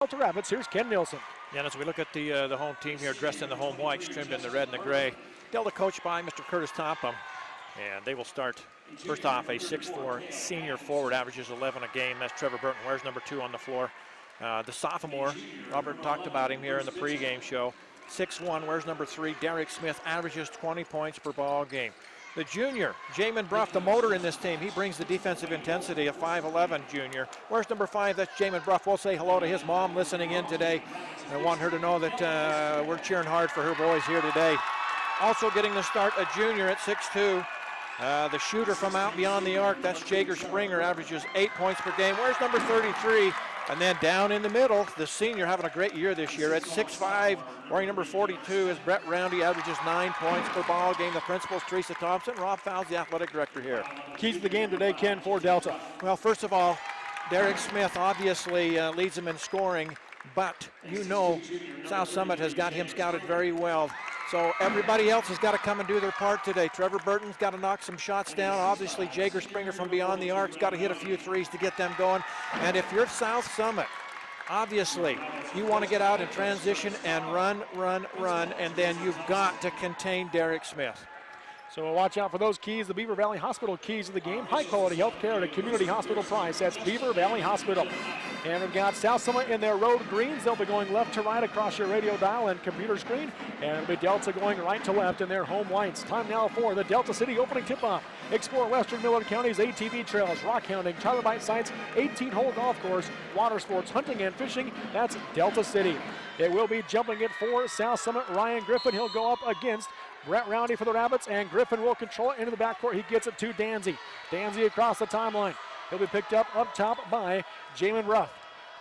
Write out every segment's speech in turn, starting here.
Delta Rapids. Here's Ken Nielsen. Yeah, and as we look at the home team here, dressed in the home whites, trimmed in the red and the gray, Delta coached by Mr. Curtis Topham, and they will start first off a 6'4" senior forward, averages 11 a game. That's Trevor Burton, wears number 2 on the floor. The sophomore, Robert talked about him here in the pregame show, 6'1", wears number 3. Derek Smith averages 20 points per ball game. The junior, Jamin Bruff, the motor in this team. He brings the defensive intensity, a 5'11" junior. Where's number 5? That's Jamin Bruff. We'll say hello to his mom listening in today. I want her to know that we're cheering hard for her boys here today. Also getting the start, a junior at 6'2". The shooter from out beyond the arc, that's Jager Springer, averages 8 points per game. Where's number 33? And then down in the middle, the senior having a great year this year at 6'5", wearing number 42 is Brett Roundy, averages 9 points per ball game. The principal's Teresa Thompson. Rob Fowles, the athletic director here. Keys to the game today, Ken, for Delta. Well, first of all, Derek Smith obviously leads them in scoring, but you know South Summit has got him scouted very well. So everybody else has got to come and do their part today. Trevor Burton's got to knock some shots down. Obviously, Jager Springer from beyond the arc's got to hit a few threes to get them going. And if you're South Summit, obviously, you want to get out in transition and run, and then you've got to contain Derek Smith. So watch out for those keys, the Beaver Valley Hospital keys of the game. High-quality health care at a community hospital price. That's Beaver Valley Hospital. And we've got South Summit in their road greens. They'll be going left to right across your radio dial and computer screen. And it'll be Delta going right to left in their home whites. Time now for the Delta City opening tip-off. Explore western Millard County's ATV trails, rock hounding, Charlerbite sites, 18-hole golf course, water sports, hunting and fishing. That's Delta City. It will be jumping it for South Summit. Ryan Griffin, he'll go up against Brett Roundy for the Rabbits, and Griffin will control it into the backcourt. He gets it to Danzy. Danzy across the timeline. He'll be picked up top by Jamin Ruff.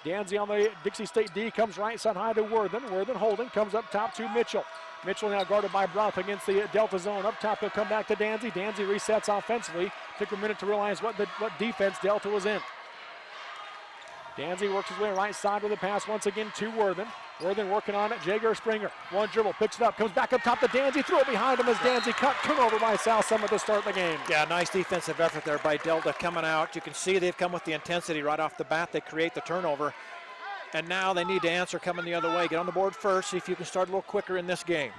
Danzy on the Dixie State D comes right side high to Worthen. Worthen holding, comes up top to Mitchell. Mitchell now guarded by Bruff against the Delta zone. Up top, he'll come back to Danzy. Danzy resets offensively. Took a minute to realize what defense Delta was in. Danzy works his way right side with a pass once again to Worthen. Worthen working on it. Jager Springer. One dribble, picks it up, comes back up top to Danzy. Throw it behind him as Danzy cut. Turnover by South Summit to start the game. Yeah, nice defensive effort there by Delta coming out. You can see they've come with the intensity right off the bat. They create the turnover. And now they need to answer coming the other way. Get on the board first. See if you can start a little quicker in this game.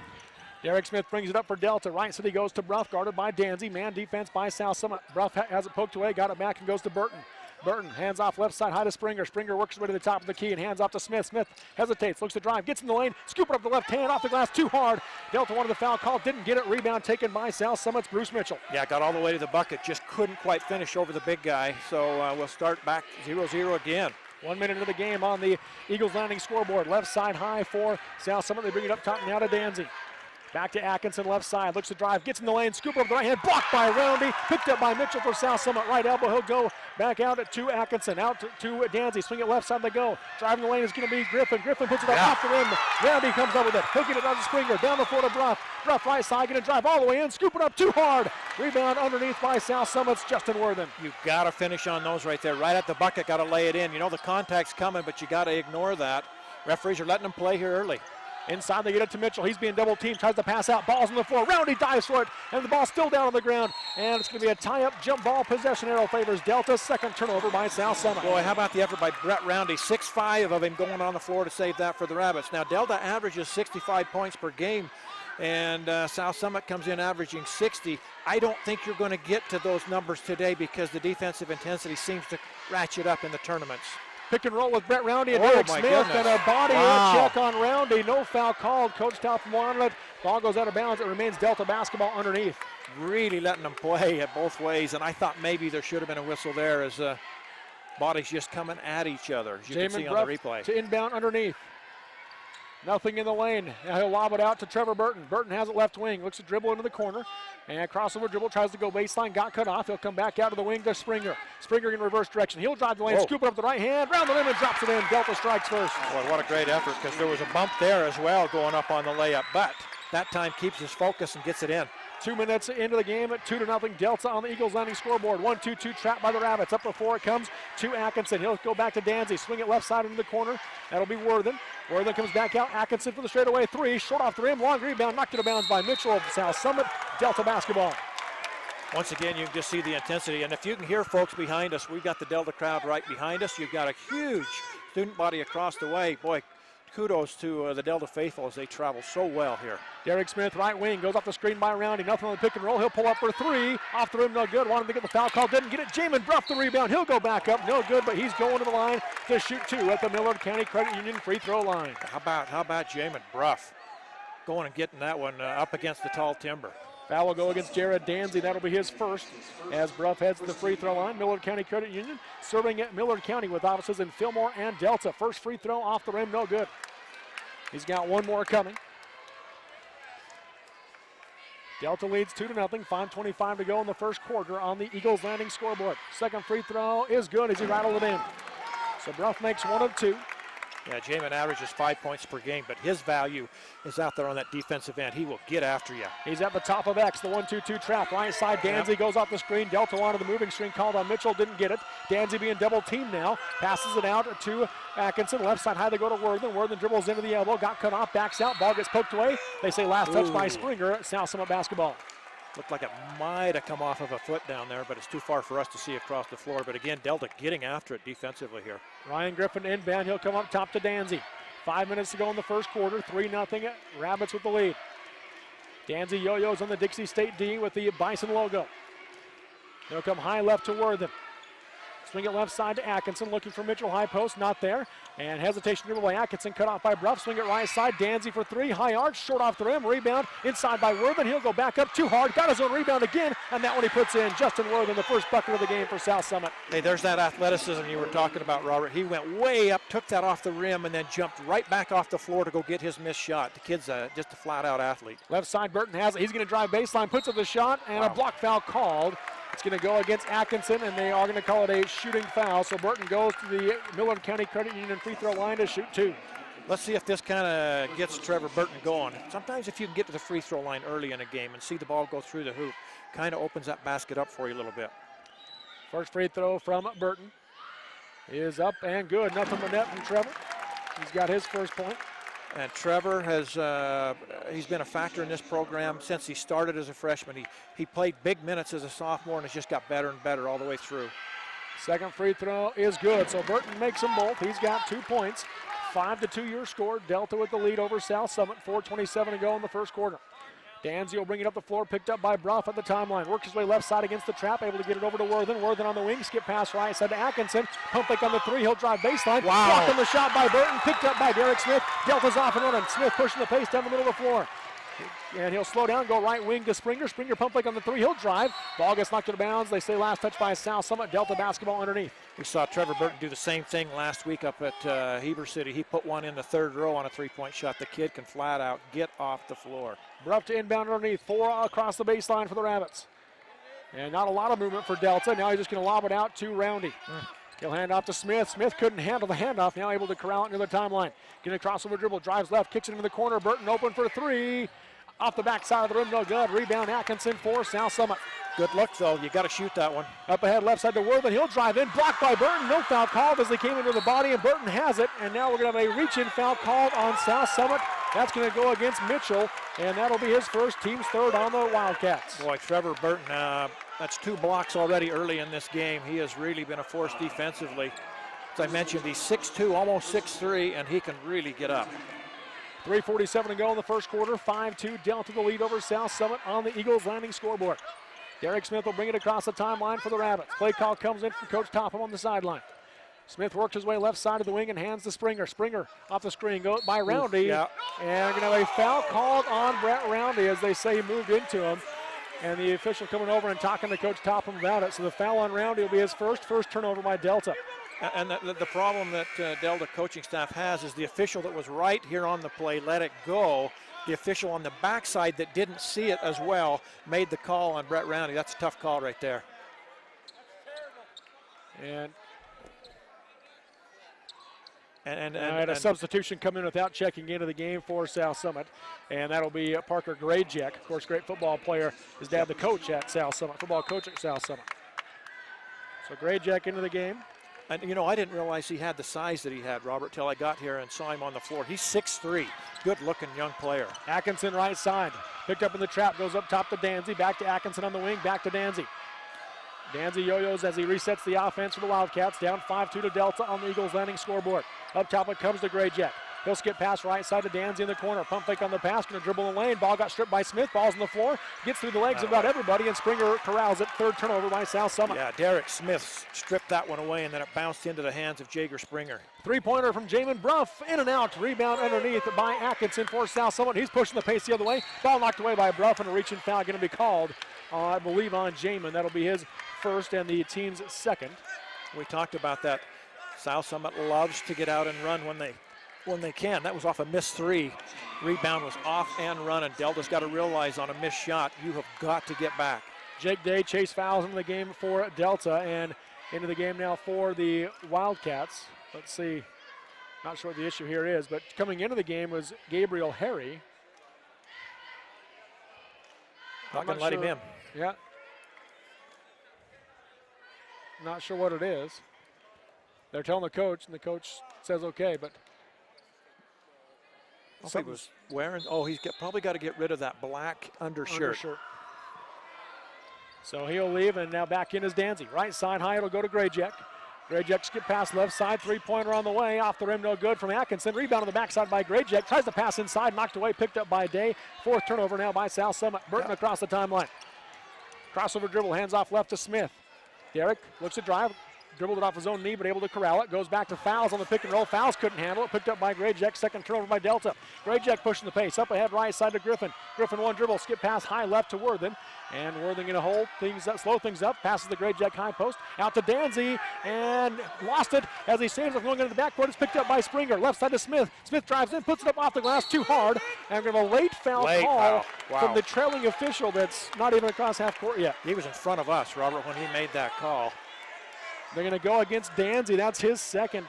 Derek Smith brings it up for Delta. Right side he goes to Bruff, guarded by Danzy. Man defense by South Summit. Bruff has it poked away, got it back and goes to Burton. Burton hands off left side high to Springer. Springer works his way to the top of the key and hands off to Smith. Smith hesitates, looks to drive, gets in the lane, scoop it up the left hand, off the glass too hard. Delta wanted the foul call, didn't get it. Rebound taken by South Summit's Bruce Mitchell. Yeah, got all the way to the bucket, just couldn't quite finish over the big guy. So we'll start back 0-0 again. 1 minute into the game on the Eagles Landing scoreboard. Left side high for South Summit. They bring it up top now to Danzy. Back to Atkinson, left side, looks to drive, gets in the lane, scoop up the right hand, blocked by Roundy, picked up by Mitchell for South Summit, right elbow, he'll go back out to Atkinson, out to Danzy, swing it left side, they go. Driving the lane is going to be Griffin. Griffin puts it up off the rim, Roundy comes up with it, he'll get it down to Springer, down the floor to Bruff. Bruff right side, going to drive all the way in, scoop it up too hard. Rebound underneath by South Summit's Justin Worthen. You've got to finish on those right there, right at the bucket, got to lay it in. You know the contact's coming, but you got to ignore that. Referees are letting them play here early. Inside they get it to Mitchell. He's being double teamed, tries to pass out. Ball's on the floor. Roundy dives for it, and the ball's still down on the ground. And it's going to be a tie-up jump ball. Possession arrow favors Delta. Second turnover by South Summit. Boy, how about the effort by Brett Roundy? 6'5" of him going on the floor to save that for the Rabbits. Now, Delta averages 65 points per game, and South Summit comes in averaging 60. I don't think you're going to get to those numbers today because the defensive intensity seems to ratchet up in the tournaments. Pick and roll with Brett Roundy and Derek Smith, and a body check on Roundy. No foul called. Coach Topham wanted it. Ball goes out of bounds. It remains Delta basketball underneath. Really letting them play at both ways, and I thought maybe there should have been a whistle there as bodies just coming at each other, as you can see on the replay. To inbound underneath. Nothing in the lane. Now he'll lob it out to Trevor Burton. Burton has it left wing. Looks to dribble into the corner. And crossover dribble, tries to go baseline, got cut off. He'll come back out to the wing to Springer. Springer in reverse direction. He'll drive the lane, scoop it up the right hand, round the rim and drops it in. Delta strikes first. Boy, what a great effort, because there was a bump there as well going up on the layup. But that time keeps his focus and gets it in. 2 minutes into the game at 2-0. Delta on the Eagles Landing scoreboard. 1-2-2 trapped by the Rabbits. Up before it comes to Atkinson. He'll go back to Danzy. Swing it left side into the corner. That'll be Worthen. Worthen comes back out. Atkinson for the straightaway three. Short off the rim. Long rebound. Knocked it out of bounds by Mitchell of South Summit. Delta basketball. Once again, you can just see the intensity. And if you can hear folks behind us, we've got the Delta crowd right behind us. You've got a huge student body across the way. Boy, kudos to the Delta faithful as they travel so well here. Derek Smith, right wing, goes off the screen by Roundy. Nothing on the pick and roll. He'll pull up for three. Off the rim, no good. Wanted to get the foul call, didn't get it. Jamin Bruff the rebound. He'll go back up, no good, but he's going to the line to shoot two at the Millard County Credit Union free throw line. How about Jamin Bruff going and getting that one up against the tall timber. Foul will go against Jared Danzy. That'll be his first as Bruff heads to the free throw line. Millard County Credit Union serving at Millard County with offices in Fillmore and Delta. First free throw off the rim, no good. He's got one more coming. Delta leads 2-0, 5:25 to go in the first quarter on the Eagles Landing scoreboard. Second free throw is good as he rattled it in. So Bruff makes 1 of 2. Yeah, Jamin averages 5 points per game, but his value is out there on that defensive end. He will get after you. He's at the top of X, the 1-2-2 trap. Right side, Danzy goes off the screen. Delta wanted the moving screen called on Mitchell, didn't get it. Danzy being double teamed now. Passes it out to Atkinson. Left side high, they go to Worthen. Worthen dribbles into the elbow, got cut off, backs out. Ball gets poked away. They say last touch by Springer at South Summit basketball. Looked like it might have come off of a foot down there, but it's too far for us to see across the floor. But again, Delta getting after it defensively here. Ryan Griffin inbound. He'll come up top to Danzy. 5 minutes to go in the first quarter. 3-0. Rabbits with the lead. Danzy yo-yos on the Dixie State D with the Bison logo. They'll come high left to Worthen. Swing it left side to Atkinson, looking for Mitchell, high post, not there. And hesitation dribble by Atkinson, cut off by Bruff. Swing it right side, Danzy for three, high arch, short off the rim, rebound inside by Worthen. He'll go back up too hard, got his own rebound again, and that one he puts in. Justin Worthen, the first bucket of the game for South Summit. Hey, there's that athleticism you were talking about, Robert. He went way up, took that off the rim, and then jumped right back off the floor to go get his missed shot. The kid's just a flat-out athlete. Left side, Burton has it. He's going to drive baseline, puts up the shot, and a block foul called. It's going to go against Atkinson, and they are going to call it a shooting foul. So Burton goes to the Millard County Credit Union free throw line to shoot two. Let's see if this kind of gets Trevor Burton going. Sometimes if you can get to the free throw line early in a game and see the ball go through the hoop, kind of opens that basket up for you a little bit. First free throw from Burton is up and good. Nothing but net from Trevor. He's got his first point. And Trevor has he's been a factor in this program since he started as a freshman. He played big minutes as a sophomore and has just got better and better all the way through. Second free throw is good, so Burton makes them both. He's got 2 points. 5-2 your score. Delta with the lead over South Summit. 4:27 to go in the first quarter. Danzy will bring it up the floor, picked up by Bruff at the timeline. Works his way left side against the trap, able to get it over to Worthen. Worthen on the wing, skip pass right side to Atkinson. Pump fake on the three, he'll drive baseline. Wow. Blocked on the shot by Burton, picked up by Derek Smith. Delta's off and running. Smith pushing the pace down the middle of the floor. And he'll slow down, go right wing to Springer. Springer pump fake on the three, he'll drive. Ball gets knocked out of bounds. They say last touch by South Summit. Delta basketball underneath. We saw Trevor Burton do the same thing last week up at Heber City. He put one in the third row on a three-point shot. The kid can flat out get off the floor. Bruff to inbound underneath. 4 across the baseline for the Rabbits. And not a lot of movement for Delta. Now he's just going to lob it out to Roundy. He'll hand off to Smith. Smith couldn't handle the handoff. Now able to corral it near the timeline. Getting a crossover dribble. Drives left. Kicks it into the corner. Burton open for three. Off the backside of the rim. No good. Rebound Atkinson for South Summit. Good luck, though. You got to shoot that one. Up ahead, left side to Worthen. He'll drive in. Blocked by Burton. No foul called as they came into the body, and Burton has it. And now we're going to have a reach-in foul called on South Summit. That's going to go against Mitchell, and that'll be his first, team's third on the Wildcats. Boy, Trevor Burton, that's 2 blocks already early in this game. He has really been a force defensively. As I mentioned, he's 6'2", almost 6'3", and he can really get up. 3:47 to go in the first quarter. 5-2 Delta the lead over South Summit on the Eagles Landing scoreboard. Derek Smith will bring it across the timeline for the Rabbits. Play call comes in from Coach Topham on the sideline. Smith works his way left side of the wing and hands to Springer. Springer off the screen, go by Roundy. Yeah. And we're going to have a foul called on Brett Roundy as they say he moved into him. And the official coming over and talking to Coach Topham about it. So the foul on Roundy will be his first turnover by Delta. And the problem that Delta coaching staff has is the official that was right here on the play let it go. The official on the backside that didn't see it as well made the call on Brett Roundy. That's a tough call right there. And a substitution come in without checking into the game for South Summit. And that'll be Parker Grayjack. Of course, great football player. His dad, the coach at South Summit, football coach at South Summit. So Grayjack into the game. And, you know, I didn't realize he had the size that he had, Robert, till I got here and saw him on the floor. He's 6'3", good-looking young player. Atkinson right side. Picked up in the trap, goes up top to Danzy. Back to Atkinson on the wing, back to Danzy. Danzy yo-yos as he resets the offense for the Wildcats. Down 5-2 to Delta on the Eagles Landing scoreboard. Up top it comes to Grayjack. He'll skip pass right side to Danzy in the corner. Pump fake on the pass, going to dribble the lane. Ball got stripped by Smith. Ball's on the floor. Gets through the legs of about everybody, and Springer corrals it. Third turnover by South Summit. Yeah, Derek Smith stripped that one away, and then it bounced into the hands of Jager Springer. Three-pointer from Jamin Bruff. In and out. Rebound underneath by Atkinson for South Summit. He's pushing the pace the other way. Ball knocked away by Bruff, and a reaching foul going to be called, I believe, on Jamin. That'll be his first and the team's second. We talked about that. South Summit loves to get out and run when they can. That was off a missed three. Rebound was off and run, and Delta's got to realize on a missed shot, you have got to get back. Jake Day chase fouls into the game for Delta, and into the game now for the Wildcats. Let's see. Not sure what the issue here is, but coming into the game was Gabriel Harry. Not going to let him in. Yeah. Not sure what it is. They're telling the coach, and the coach says okay, but he was wearing. Oh, probably got to get rid of that black undershirt. So he'll leave, and now back in is Danzy. Right side high, it'll go to Grayjack. Grayjack skip pass left side, three-pointer on the way. Off the rim, no good from Atkinson. Rebound on the backside by Grayjack. Tries to pass inside, knocked away, picked up by Day. Fourth turnover now by South Summit. Burton across the timeline. Crossover dribble, hands off left to Smith. Derek looks to drive. Dribbled it off his own knee, but able to corral it. Goes back to fouls on the pick and roll. Fouls couldn't handle it. Picked up by Grayjack. Second turnover by Delta. Grayjack pushing the pace. Up ahead, right side to Griffin. Griffin one dribble, skip pass high left to Worthen. And Worthing in a hole, slow things up. Passes the Grayjack high post. Out to Danzy, and lost it as he saves it going into the backcourt. It's picked up by Springer. Left side to Smith. Smith drives in, puts it up off the glass too hard. And we have a late foul call from the trailing official that's not even across half court yet. He was in front of us, Robert, when he made that call. They're going to go against Danzy. That's his second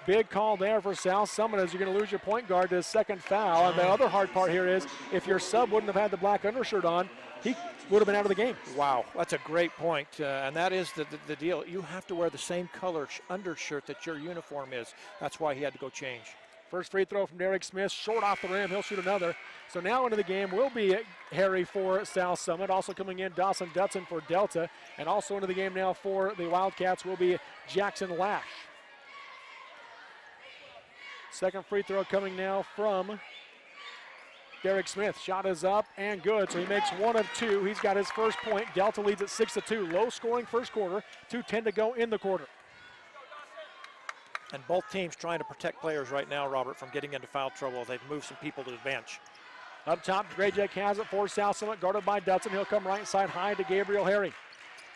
big call there for South Summit, as you're going to lose your point guard to his second foul. And the other hard part here is if your sub wouldn't have had the black undershirt on, he would have been out of the game. Wow, that's a great point. And that is the deal. You have to wear the same color undershirt that your uniform is. That's why he had to go change. First free throw from Derek Smith, short off the rim. He'll shoot another. So now into the game will be Harry for South Summit. Also coming in, Dawson Dutson for Delta. And also into the game now for the Wildcats will be Jackson Lash. Second free throw coming now from Derek Smith. Shot is up and good, so he makes one of two. He's got his first point. Delta leads at 6-2. Low scoring first quarter. 2:10 to go in the quarter. And both teams trying to protect players right now, Robert, from getting into foul trouble. They've moved some people to the bench. Up top, Grayjack has it for South Summit, guarded by Dutson. He'll come right side high to Gabriel Harry.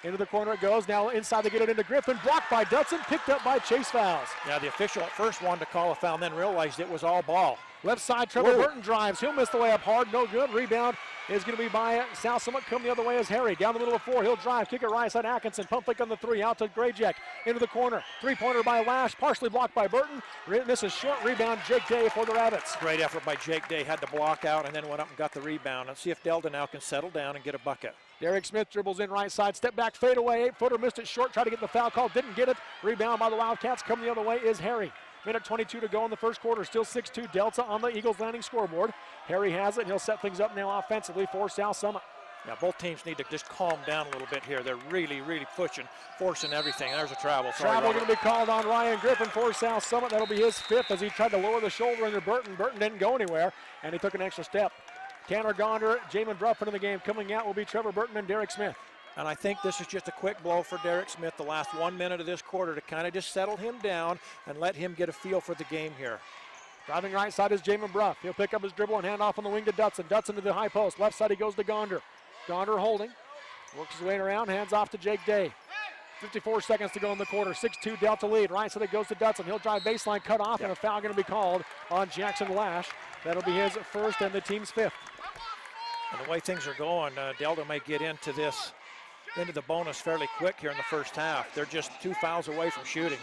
Into the corner it goes. Now inside they get it into Griffin. Blocked by Dutson, picked up by Chase Fouls. Yeah, the official at first wanted to call a foul and then realized it was all ball. Left side, Trevor Burton drives. He'll miss the layup hard, no good. Rebound is going to be by South Summit. Come the other way as Harry. Down the middle of the floor, he'll drive. Kick it right side, Atkinson. Pump fake on the three, out to Grayjack. Into the corner. Three-pointer by Lash, partially blocked by Burton. This is short rebound, Jake Day for the Rabbits. Great effort by Jake Day. Had the block out and then went up and got the rebound. Let's see if Delta now can settle down and get a bucket. Derek Smith dribbles in right side, step back, fade away, 8-footer, missed it short, tried to get the foul call, didn't get it. Rebound by the Wildcats, coming the other way is Harry. Minute 22 to go in the first quarter, still 6-2 Delta on the Eagles Landing scoreboard. Harry has it, and he'll set things up now offensively for South Summit. Yeah, both teams need to just calm down a little bit here. They're really, really pushing, forcing everything. There's a travel. Travel going to be called on Ryan Griffin for South Summit. That'll be his fifth as he tried to lower the shoulder into Burton. Burton didn't go anywhere, and he took an extra step. Tanner Gonder, Jamin Bruffin in the game. Coming out will be Trevor Burton and Derek Smith. And I think this is just a quick blow for Derek Smith the last 1 minute of this quarter to kind of just settle him down and let him get a feel for the game here. Driving right side is Jamin Bruff. He'll pick up his dribble and hand off on the wing to Dutson. Dutson to the high post. Left side he goes to Gonder. Gonder holding. Works his way around, hands off to Jake Day. 54 seconds to go in the quarter. 6-2 Delta lead. Right side it goes to Dutson. He'll drive baseline, cut off, and a foul going to be called on Jackson Lash. That'll be his first and the team's fifth. And the way things are going, Delta may get into the bonus fairly quick here in the first half. They're just 2 fouls away from shooting.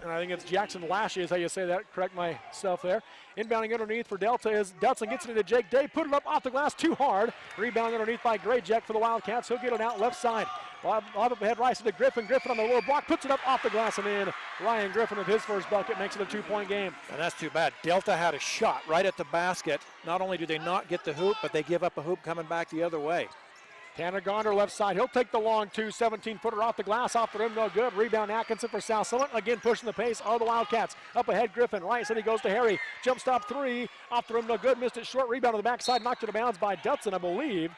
And I think it's Jackson Lash is how you say that. Correct myself there. Inbounding underneath for Delta is Dutson, gets it into Jake Day. Put it up off the glass too hard. Rebound underneath by Grayjack for the Wildcats. He'll get it out left side. Lob up ahead, right to Griffin. Griffin on the lower block, puts it up off the glass and in. Ryan Griffin with his first bucket makes it a 2-point game. And that's too bad. Delta had a shot right at the basket. Not only do they not get the hoop, but they give up a hoop coming back the other way. Tanner Gonder left side. He'll take the long 17-footer off the glass, off the rim, no good. Rebound Atkinson for South Summit. Again pushing the pace are the Wildcats. Up ahead, Griffin. Right side he goes to Harry. Jump stop three. Off the rim, no good. Missed it short. Rebound on the backside. Knocked it out of bounds by Dutson, I believe.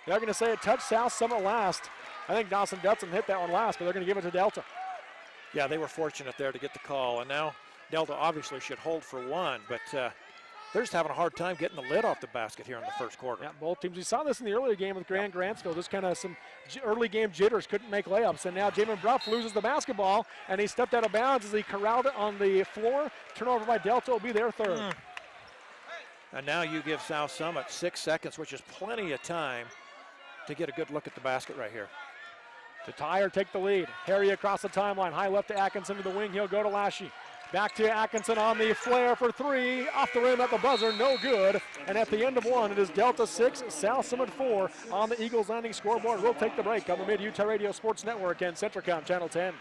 They're going to say it touched South Summit last. I think Dawson Dutson hit that one last, but they're going to give it to Delta. Yeah, they were fortunate there to get the call. And now Delta obviously should hold for one, but they're just having a hard time getting the lid off the basket here in the first quarter. Yeah, both teams. We saw this in the earlier game with Grantsville. Just kind of some early game jitters, couldn't make layups. And now Jamin Bruff loses the basketball, and he stepped out of bounds as he corralled it on the floor. Turnover by Delta will be their third. And now you give South Summit 6 seconds, which is plenty of time to get a good look at the basket right here. To tie or take the lead. Harry across the timeline. High left to Atkinson to the wing. He'll go to Lashy. Back to Atkinson on the flare for three. Off the rim at the buzzer, no good. And at the end of one, it is Delta 6, South Summit 4 on the Eagles Landing scoreboard. We'll take the break on the Mid-Utah Radio Sports Network and Centricom Channel 10.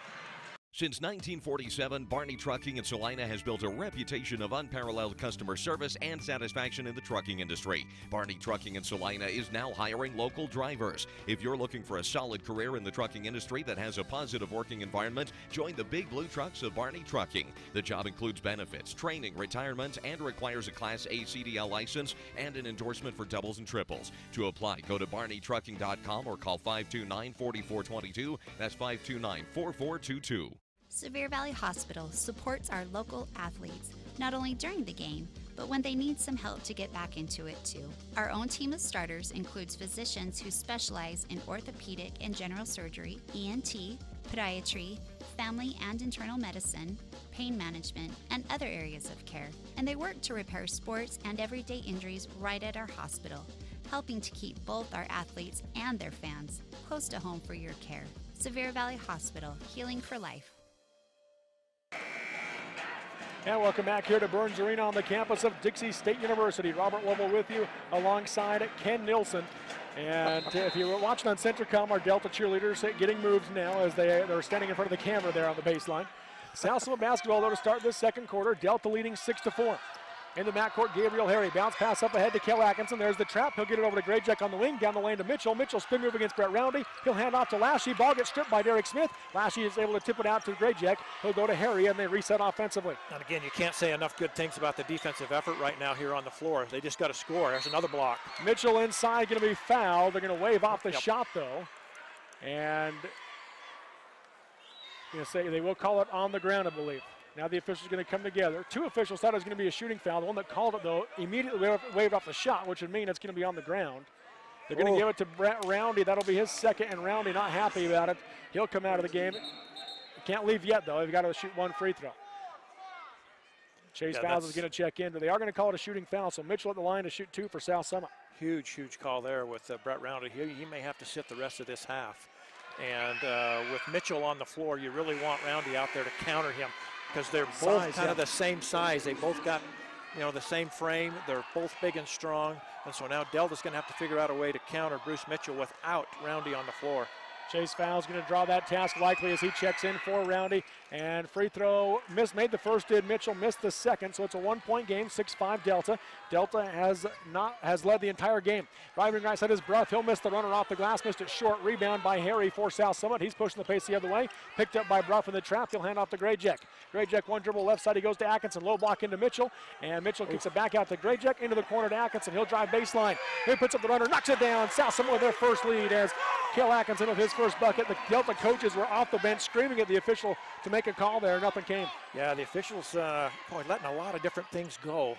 Since 1947, Barney Trucking in Salina has built a reputation of unparalleled customer service and satisfaction in the trucking industry. Barney Trucking in Salina is now hiring local drivers. If you're looking for a solid career in the trucking industry that has a positive working environment, join the big blue trucks of Barney Trucking. The job includes benefits, training, retirement, and requires a Class A CDL license and an endorsement for doubles and triples. To apply, go to barneytrucking.com or call 529-4422. That's 529-4422. Sevier Valley Hospital supports our local athletes, not only during the game, but when they need some help to get back into it too. Our own team of starters includes physicians who specialize in orthopedic and general surgery, ENT, podiatry, family and internal medicine, pain management, and other areas of care. And they work to repair sports and everyday injuries right at our hospital, helping to keep both our athletes and their fans close to home for your care. Sevier Valley Hospital, healing for life. And welcome back here to Burns Arena on the campus of Dixie State University. Robert Lovell with you alongside Ken Nilsson. And if you were watching on Centricom, our Delta cheerleaders getting moves now as they're standing in front of the camera there on the baseline. South Summit basketball, though, to start this second quarter. Delta leading 6-4. In the backcourt, Gabriel Harry. Bounce pass up ahead to Kel Atkinson. There's the trap. He'll get it over to Grayjack on the wing. Down the lane to Mitchell. Mitchell spin move against Brett Roundy. He'll hand off to Lashy. Ball gets stripped by Derek Smith. Lashy is able to tip it out to Grayjack. He'll go to Harry, and they reset offensively. And again, you can't say enough good things about the defensive effort right now here on the floor. They just got to score. There's another block. Mitchell inside, going to be fouled. They're going to wave off the shot, though. And they will call it on the ground, I believe. Now the officials are going to come together. Two officials thought it was going to be a shooting foul. The one that called it, though, immediately waved off the shot, which would mean it's going to be on the ground. They're going to give it to Brett Roundy. That'll be his second, and Roundy not happy about it. He'll come out of the game. Can't leave yet, though. They've got to shoot one free throw. Chase Fowles is going to check in, but they are going to call it a shooting foul, so Mitchell at the line to shoot two for South Summit. Huge call there with Brett Roundy. He may have to sit the rest of this half. And with Mitchell on the floor, you really want Roundy out there to counter him, because they're both kind of the same size. They both got, the same frame. They're both big and strong. And so now Delta's going to have to figure out a way to counter Bruce Mitchell without Roundy on the floor. Chase Fowles going to draw that task likely as he checks in for Roundy. And free throw made the first, did Mitchell, missed the second. So it's a 1-point game, 6-5 Delta. Delta has led the entire game. Driving right side is Bruff. He'll miss the runner off the glass, missed it short. Rebound by Harry for South Summit. He's pushing the pace the other way. Picked up by Bruff in the trap. He'll hand off to Grayjack. Grayjack one dribble left side. He goes to Atkinson. Low block into Mitchell. And Mitchell kicks it back out to Grayjack into the corner to Atkinson. He'll drive baseline. He puts up the runner, knocks it down. South Summit with their first lead as Kel Atkinson with his first bucket. The Delta coaches were off the bench screaming at the official to make a call there. Nothing came. Yeah, the officials letting a lot of different things go.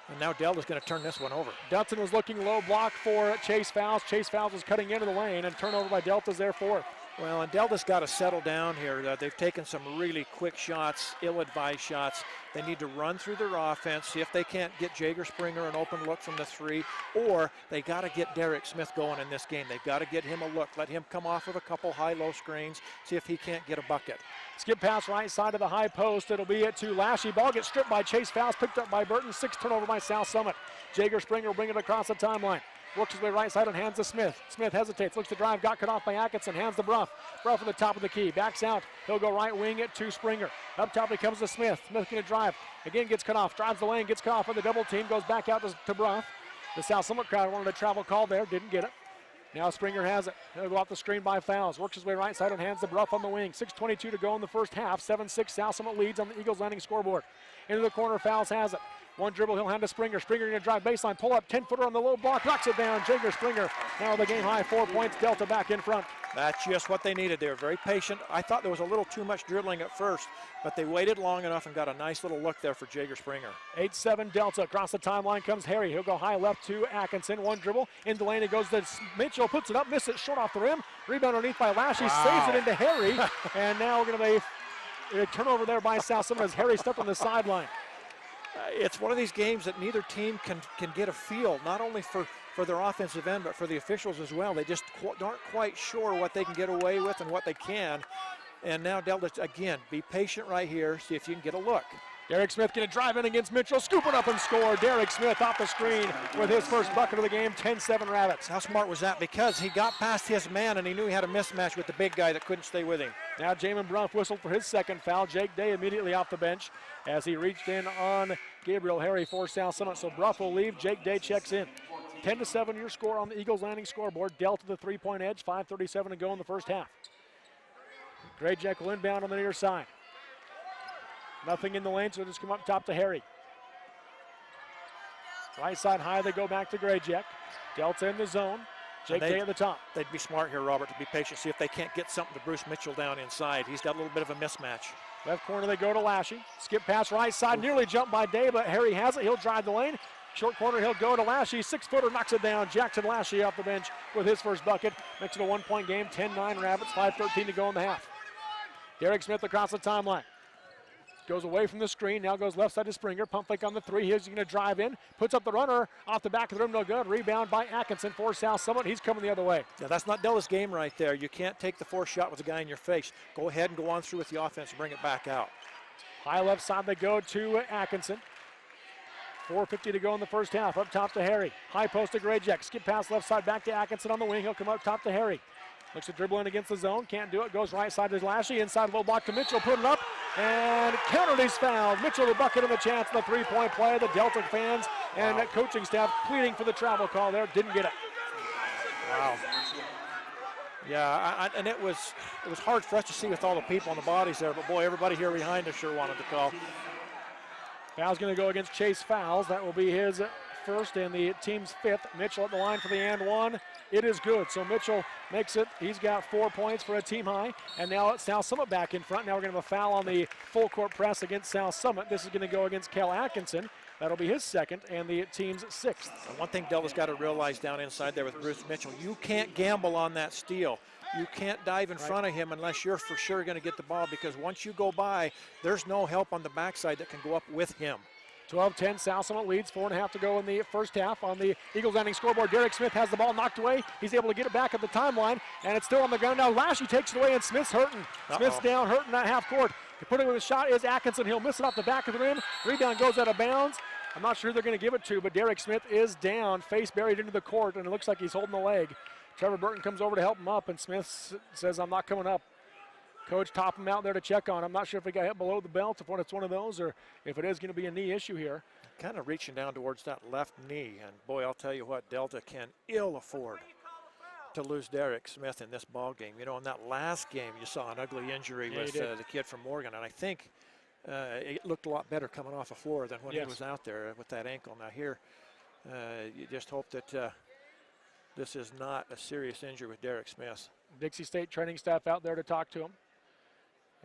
And now Delta's going to turn this one over. Dutson was looking low block for Chase Fowles. Chase Fowles was cutting into the lane, and turnover by Delta's there fourth. Well, and Delta's got to settle down here. They've taken some really quick shots, ill-advised shots. They need to run through their offense, see if they can't get Jager Springer an open look from the three, or they got to get Derek Smith going in this game. They've got to get him a look, let him come off with a couple high-low screens, see if he can't get a bucket. Skip pass right side of the high post. It'll be it to Lashy. Ball gets stripped by Chase Fowles, picked up by Burton. 6 turnover by South Summit. Jager Springer will bring it across the timeline. Works his way right side and hands to Smith. Smith hesitates, looks to drive, got cut off by Atkinson, hands to Bruff. Bruff at the top of the key, backs out. He'll go right wing it to Springer. Up top he comes to Smith. Smith going to drive. Again gets cut off, drives the lane, gets cut off on the double team, goes back out to Bruff. The South Summit crowd wanted a travel call there, didn't get it. Now Springer has it. He'll go off the screen by Fouls. Works his way right side and hands to Bruff on the wing. 6:22 to go in the first half. 7-6 South Summit leads on the Eagles Landing scoreboard. Into the corner, Fouls has it. One dribble, he'll hand to Springer. Springer going to drive baseline, pull up, 10-footer on the low block, knocks it down. Jager Springer now the game high, 4 points. Delta back in front. That's just what they needed. They were very patient. I thought there was a little too much dribbling at first, but they waited long enough and got a nice little look there for Jager Springer. 8-7 Delta. Across the timeline comes Harry. He'll go high left to Atkinson. One dribble. Into the lane it goes to Mitchell. Puts it up, misses it short off the rim. Rebound underneath by Lashley. Wow. Saves it into Harry. And now we're going to be a turnover there by South Summit as Harry stepped on the sideline. It's one of these games that neither team can get a feel, not only for their offensive end, but for the officials as well. They just aren't quite sure what they can get away with and what they can. And now Delta, again, be patient right here, see if you can get a look. Derek Smith going to drive in against Mitchell, scoop it up and score. Derek Smith off the screen with his first bucket of the game, 10-7 Rabbits. How smart was that? Because he got past his man and he knew he had a mismatch with the big guy that couldn't stay with him. Now Jamin Bruff whistled for his second foul. Jake Day immediately off the bench as he reached in on Gabriel Harry for South Summit. So Bruff will leave, Jake Day checks in. 10-7 your score on the Eagles Landing scoreboard. Delta the three-point edge, 5:37 to go in the first half. Grayjack will inbound on the near side. Nothing in the lane, so just come up top to Harry. Right side high, they go back to Grayjack. Delta in the zone. Jake Day at the top. They'd be smart here, Robert, to be patient, see if they can't get something to Bruce Mitchell down inside. He's got a little bit of a mismatch. Left corner, they go to Lashy. Skip pass right side, nearly jumped by Day, but Harry has it. He'll drive the lane. Short corner, he'll go to Lashy. 6-footer knocks it down. Jackson Lashy off the bench with his first bucket. Makes it a 1-point game, 10-9 Rabbits, 5:13 to go in the half. Derek Smith across the timeline. Goes away from the screen, now goes left side to Springer. Pump fake on the three, he's gonna drive in. Puts up the runner, off the back of the rim, no good. Rebound by Atkinson for South Summit. He's coming the other way. Yeah, that's not Delta's game right there. You can't take the forced shot with the guy in your face. Go ahead and go on through with the offense and bring it back out. High left side they go to Atkinson. 4:50 to go in the first half. Up top to Harry. High post to Grayjack. Skip pass left side back to Atkinson on the wing. He'll come up top to Harry. Looks to dribble in against the zone. Can't do it. Goes right side to Lashley. Inside low block to Mitchell. Put it up. And countered. He's fouled. Mitchell the bucket and the chance. The three-point play. The Delta fans and that coaching staff pleading for the travel call there. Didn't get it. Wow. Yeah, and it was hard for us to see with all the people on the bodies there. But boy, everybody here behind us sure wanted to call. Foul's going to go against Chase Fowles. That will be his first and the team's fifth. Mitchell at the line for the and one. It is good. So Mitchell makes it. He's got 4 points for a team high. And now it's South Summit back in front. Now we're going to have a foul on the full court press against South Summit. This is going to go against Kel Atkinson. That'll be his second and the team's sixth. And one thing Delta's got to realize down inside there with Bruce Mitchell, you can't gamble on that steal. You can't dive in front of him unless you're for sure going to get the ball, because once you go by, there's no help on the backside that can go up with him. 12-10, South Summit leads, 4.5 to go in the first half. On the Eagles Landing scoreboard, Derek Smith has the ball knocked away. He's able to get it back at the timeline, and it's still on the ground now. Lashley takes it away, and Smith's hurting. Smith's down, hurting at half court. Putting with a shot is Atkinson. He'll miss it off the back of the rim. Rebound goes out of bounds. I'm not sure who they're going to give it to, but Derek Smith is down, face buried into the court, and it looks like he's holding the leg. Trevor Burton comes over to help him up, and Smith says, I'm not coming up. Coach top him out there to check on him. I'm not sure if he got hit below the belt, if it's one of those, or if it is going to be a knee issue here. Kind of reaching down towards that left knee, and boy, I'll tell you what, Delta can ill afford to lose Derek Smith in this ball game. You know, in that last game, you saw an ugly injury with the kid from Morgan, and I think it looked a lot better coming off the floor than when he was out there with that ankle. Now here, you just hope that this is not a serious injury with Derek Smith. Dixie State training staff out there to talk to him.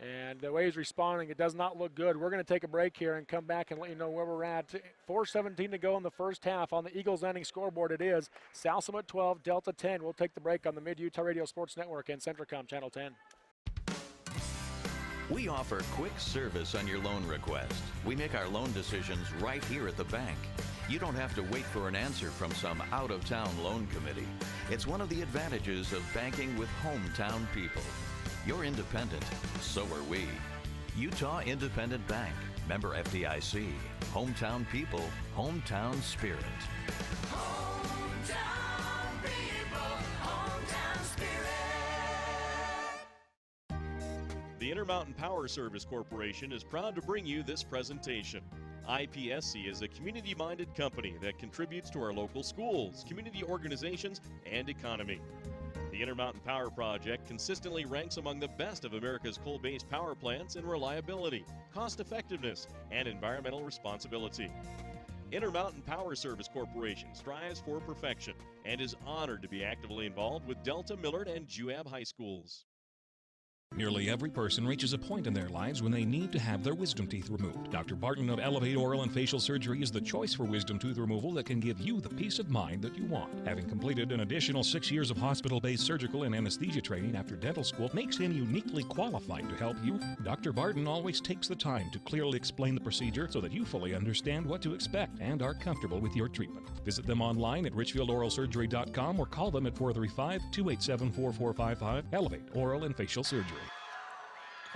And the way he's responding, it does not look good. We're going to take a break here and come back and let you know where we're at. 4:17 to go in the first half. On the Eagles Landing scoreboard, it is South Summit 12, Delta 10. We'll take the break on the Mid-Utah Radio Sports Network and Centricom Channel 10. We offer quick service on your loan request. We make our loan decisions right here at the bank. You don't have to wait for an answer from some out-of-town loan committee. It's one of the advantages of banking with hometown people. You're independent, so are we. Utah Independent Bank, member FDIC. Hometown people, hometown spirit. Hometown people, hometown spirit. The Intermountain Power Service Corporation is proud to bring you this presentation. IPSC is a community-minded company that contributes to our local schools, community organizations, and economy. The Intermountain Power Project consistently ranks among the best of America's coal-based power plants in reliability, cost-effectiveness, and environmental responsibility. Intermountain Power Service Corporation strives for perfection and is honored to be actively involved with Delta, Millard, and Juab High Schools. Nearly every person reaches a point in their lives when they need to have their wisdom teeth removed. Dr. Barton of Elevate Oral and Facial Surgery is the choice for wisdom tooth removal that can give you the peace of mind that you want. Having completed an additional 6 years of hospital-based surgical and anesthesia training after dental school makes him uniquely qualified to help you. Dr. Barton always takes the time to clearly explain the procedure so that you fully understand what to expect and are comfortable with your treatment. Visit them online at richfieldoralsurgery.com or call them at 435-287-4455. Elevate Oral and Facial Surgery.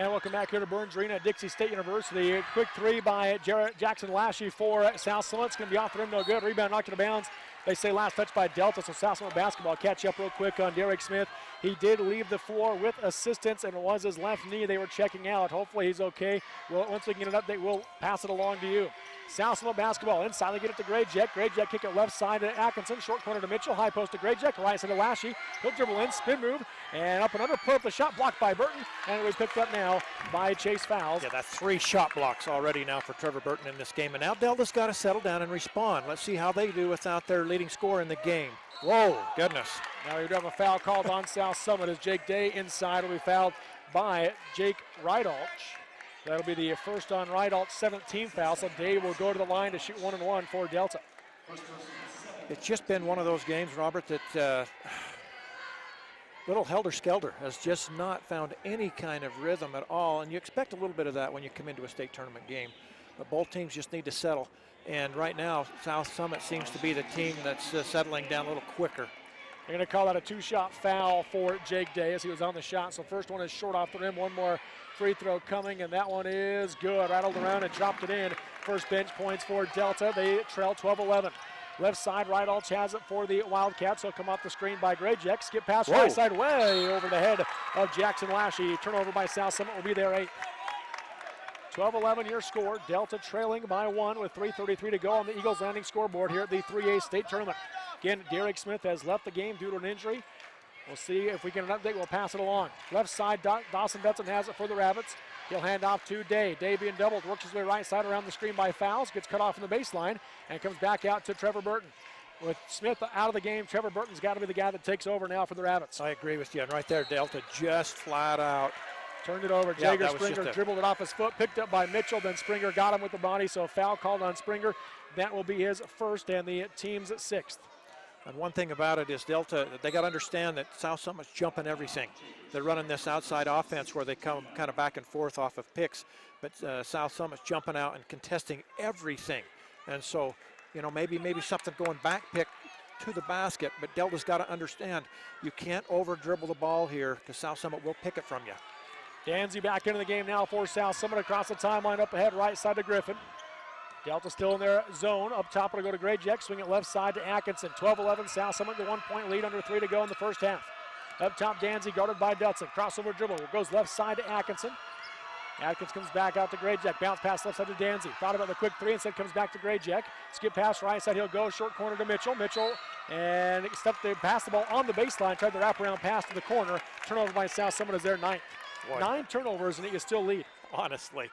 And welcome back here to Burns Arena at Dixie State University. A quick three by Jackson Lashley for South Summit. It's going to be off the rim, no good. Rebound knocked out of bounds. They say last touch by Delta, so South Summit basketball catch up real quick on Derek Smith. He did leave the floor with assistance, and it was his left knee they were checking out. Hopefully he's okay. Well, once we get an update, we'll pass it along to you. South Summit basketball inside. They get it to Grayjack. Grayjack kick it left side to Atkinson. Short corner to Mitchell. High post to Grayjack. Right side to Lashy. He'll dribble in, spin move, and up and under. Put up the shot blocked by Burton, and it was picked up now by Chase Fowles. Yeah, that's 3 shot blocks already now for Trevor Burton in this game. And now Delta's got to settle down and respond. Let's see how they do without their leading scorer in the game. Whoa, goodness. Now we do have a foul called on South Summit as Jake Day inside will be fouled by Jake Rydalch. That'll be the first on Rydalch's 17th foul, so Day will go to the line to shoot 1-1 for Delta. It's just been one of those games, Robert, that little helter-skelter has just not found any kind of rhythm at all, and you expect a little bit of that when you come into a state tournament game. But both teams just need to settle, and right now South Summit seems to be the team that's settling down a little quicker. They're going to call that a 2-shot foul for Jake Day as he was on the shot. So first one is short off the rim, one more free throw coming, and that one is good. Rattled around and dropped it in. First bench points for Delta. They trail 12-11. Left side, Rydalch has it for the Wildcats. He'll come off the screen by Grayjack. Skip pass right side, way over the head of Jackson Lashy. Turnover by South Summit will be there 8. 12-11 your score. Delta trailing by 1 with 3:33 to go on the Eagles Landing scoreboard here at the 3A state tournament. Again, Derek Smith has left the game due to an injury. We'll see if we get an update. We'll pass it along. Left side, Dawson Betson has it for the Rabbits. He'll hand off to Day. Day being doubled, works his way right side around the screen by Fowles, gets cut off in the baseline, and comes back out to Trevor Burton. With Smith out of the game, Trevor Burton's got to be the guy that takes over now for the Rabbits. I agree with you, and right there, Delta just flat out turned it over. Yeah, Jager Springer dribbled it off his foot, picked up by Mitchell, then Springer got him with the body, so a foul called on Springer. That will be his first and the team's 6th. And one thing about it is Delta, they got to understand that South Summit's jumping everything. They're running this outside offense where they come kind of back and forth off of picks, but South Summit's jumping out and contesting everything. And so, you know, maybe something going back pick to the basket, but Delta's got to understand you can't over dribble the ball here because South Summit will pick it from you. Danzy back into the game now for South Summit across the timeline up ahead, right side to Griffin. Delta still in their zone. Up top, it'll go to Grayjack. Swing it left side to Atkinson. 12-11, South Summit, the 1-point lead, under 3 to go in the first half. Up top, Danzy guarded by Dutson. Crossover dribble. Goes left side to Atkinson. Atkins comes back out to Grayjack. Bounce pass left side to Danzy. Thought about the quick 3, instead comes back to Grayjack. Skip pass right side. He'll go short corner to Mitchell. Mitchell and stepped there, passed the ball on the baseline. Tried the wraparound pass to the corner. Turnover by South Summit is their 9th. 9 turnovers, and you still lead. Honestly.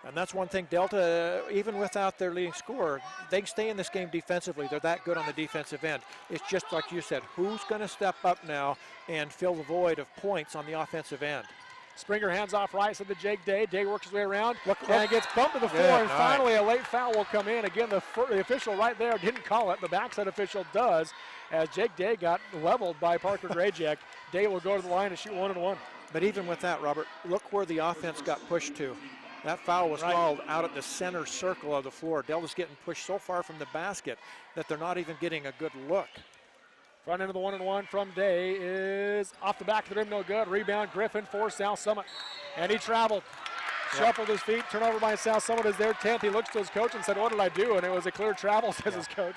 And that's one thing, Delta, even without their leading scorer, they stay in this game defensively. They're that good on the defensive end. It's just like you said, who's going to step up now and fill the void of points on the offensive end? Springer hands off right side to Jake Day. Day works his way around and gets bumped to the floor, and finally a late foul will come in. Again, the official right there didn't call it. The backside official does, as Jake Day got leveled by Parker Grayjack. Day will go to the line and shoot 1-1. But even with that, Robert, look where the offense got pushed to. That foul was called out at the center circle of the floor. Delta's getting pushed so far from the basket that they're not even getting a good look. Front end of the 1-1 from Day is off the back of the rim, no good. Rebound Griffin for South Summit. And he traveled. Shuffled his feet, turnover by South Summit is their 10th. He looks to his coach and said, what did I do? And it was a clear travel, says his coach.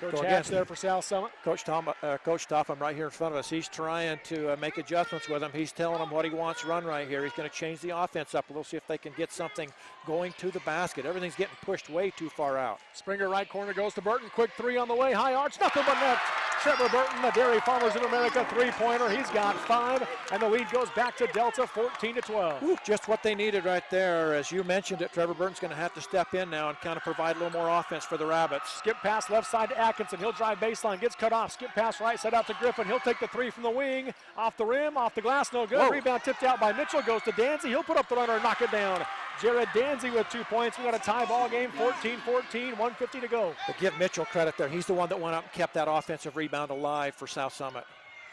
Coach Go Hatch again. there for South Summit. Coach Topham right here in front of us. He's trying to make adjustments with him. He's telling him what he wants run right here. He's going to change the offense up a little, see if they can get something going to the basket. Everything's getting pushed way too far out. Springer right corner goes to Burton. Quick three on the way. High arch, nothing but net. Trevor Burton, the Dairy Farmers of America three-pointer. He's got 5, and the lead goes back to Delta 14-12. Ooh, just what they needed right there. As you mentioned it, Trevor Burton's going to have to step in now and kind of provide a little more offense for the Rabbits. Skip pass left side to Atkinson. He'll drive baseline, gets cut off. Skip pass right side out to Griffin. He'll take the three from the wing. Off the rim, off the glass, no good. Whoa. Rebound tipped out by Mitchell, goes to Danzy. He'll put up the runner and knock it down. Jared Danzy with 2 points. We got a tie ball game, 14-14, 1:50 to go. But give Mitchell credit there. He's the one that went up and kept that offensive rebound alive for South Summit.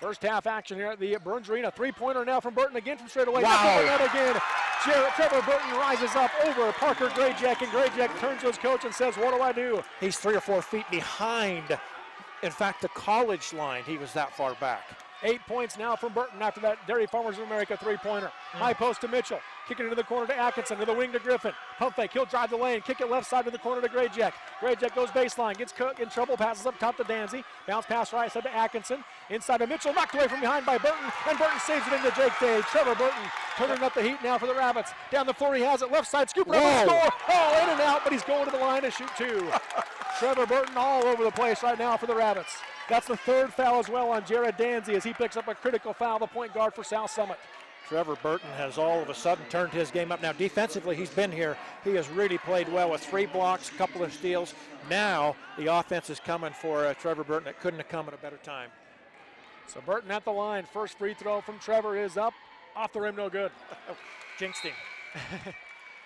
First half action here at the Burns Arena. Three-pointer now from Burton again from straight away. Wow. Nothing but net again. Trevor Burton rises up over Parker Grayjack, and Grayjack turns to his coach and says, what do I do? He's 3 or 4 feet behind. In fact, the college line, he was that far back. 8 points now from Burton after that Dairy Farmers of America three-pointer. High post to Mitchell. Kicking into the corner to Atkinson, to the wing to Griffin. Pump fake, he'll drive the lane, kick it left side to the corner to Grayjack. Grayjack goes baseline, gets in trouble, passes up top to Danzy. Bounce pass right side to Atkinson. Inside to Mitchell, knocked away from behind by Burton, and Burton saves it into Jake Day. Trevor Burton turning up the heat now for the Rabbits. Down the floor he has it, left side, scoop it up and score. Oh, in and out, but he's going to the line to shoot 2. Trevor Burton all over the place right now for the Rabbits. That's the 3rd foul as well on Jared Danzy as he picks up a critical foul, the point guard for South Summit. Trevor Burton has all of a sudden turned his game up. Now defensively, he's been here. He has really played well with 3 blocks, a couple of steals. Now the offense is coming for Trevor Burton. It couldn't have come at a better time. So Burton at the line. First free throw from Trevor is up. Off the rim, no good. Jinxed him.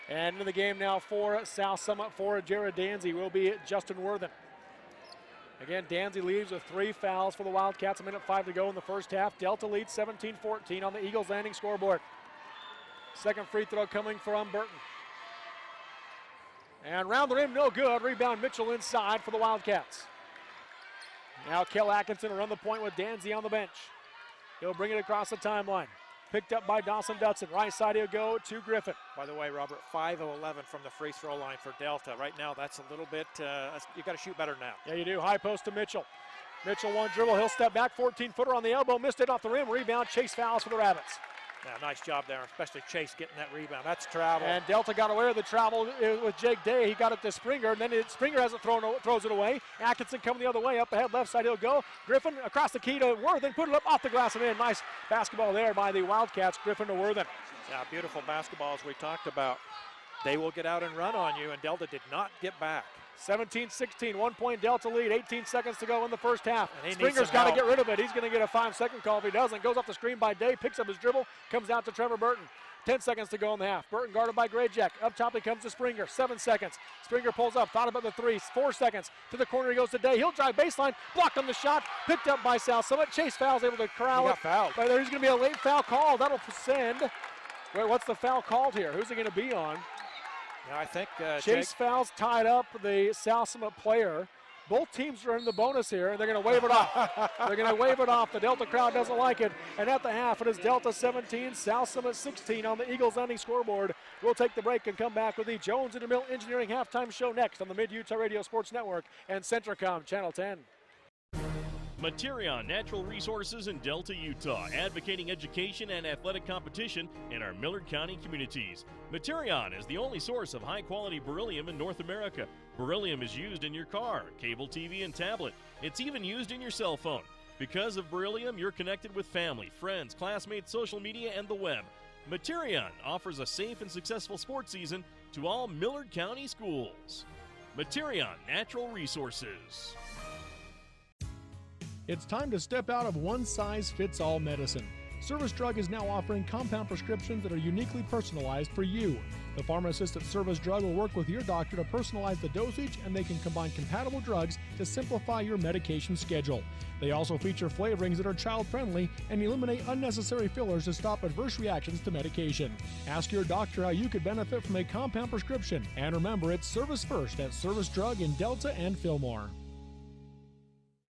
And into the game now for South Summit for Jared Danzy will be Justin Worthen. Again, Danzy leaves with 3 fouls for the Wildcats. 1:05 to go in the first half. Delta leads 17-14 on the Eagles Landing scoreboard. Second free throw coming from Burton. And round the rim, no good. Rebound Mitchell inside for the Wildcats. Now Kel Atkinson will run the point with Danzy on the bench. He'll bring it across the timeline. Picked up by Dawson Dutson. Right side he'll go to Griffin. By the way, Robert, 5 of 11 from the free throw line for Delta. Right now, that's a little bit, you got to shoot better than that. Yeah, you do. High post to Mitchell. Mitchell one dribble. He'll step back. 14-footer on the elbow. Missed it off the rim. Rebound. Chase fouls for the Rabbits. Yeah, nice job there, especially Chase getting that rebound. That's travel. And Delta got away with the travel with Jake Day. He got it to Springer, and then Springer has it throws it away. Atkinson coming the other way. Up ahead, left side he'll go. Griffin across the key to Worthen. Put it up off the glass and in. Nice basketball there by the Wildcats. Griffin to Worthen. Yeah, beautiful basketball as we talked about. They will get out and run on you, and Delta did not get back. 17-16, 1 point Delta lead, 18 seconds to go in the first half. And he needs Springer's some got to help. get rid of it. He's going to get a 5-second call if he doesn't. Goes off the screen by Day, picks up his dribble, comes out to Trevor Burton. 10 seconds to go in the half. Burton guarded by Grayjack. Up top he comes to Springer. 7 seconds. Springer pulls up, thought about the 3. 4 seconds. To the corner he goes to Day. He'll drive baseline, blocked on the shot, picked up by South Summit. Chase Fowles able to corral He it. got fouled. But there's going to be a late foul call. That'll send. Wait, what's the foul called here? Who's it going to be on? Now I think Chase Fowles tied up the South Summit player. Both teams are in the bonus here, and they're going to wave it off. They're going to wave it off. The Delta crowd doesn't like it. And at the half, it is Delta 17, South Summit 16 on the Eagles Landing scoreboard. We'll take the break and come back with the Jones Intermill Engineering halftime show next on the Mid-Utah Radio Sports Network and Centricom Channel 10. Materion Natural Resources in Delta, Utah, advocating education and athletic competition in our Millard County communities. Materion is the only source of high-quality beryllium in North America. Beryllium is used in your car, cable TV, and tablet. It's even used in your cell phone. Because of beryllium, you're connected with family, friends, classmates, social media, and the web. Materion offers a safe and successful sports season to all Millard County schools. Materion Natural Resources. It's time to step out of one-size-fits-all medicine. Service Drug is now offering compound prescriptions that are uniquely personalized for you. The pharmacist at Service Drug will work with your doctor to personalize the dosage, and they can combine compatible drugs to simplify your medication schedule. They also feature flavorings that are child-friendly and eliminate unnecessary fillers to stop adverse reactions to medication. Ask your doctor how you could benefit from a compound prescription. And remember, it's Service First at Service Drug in Delta and Fillmore.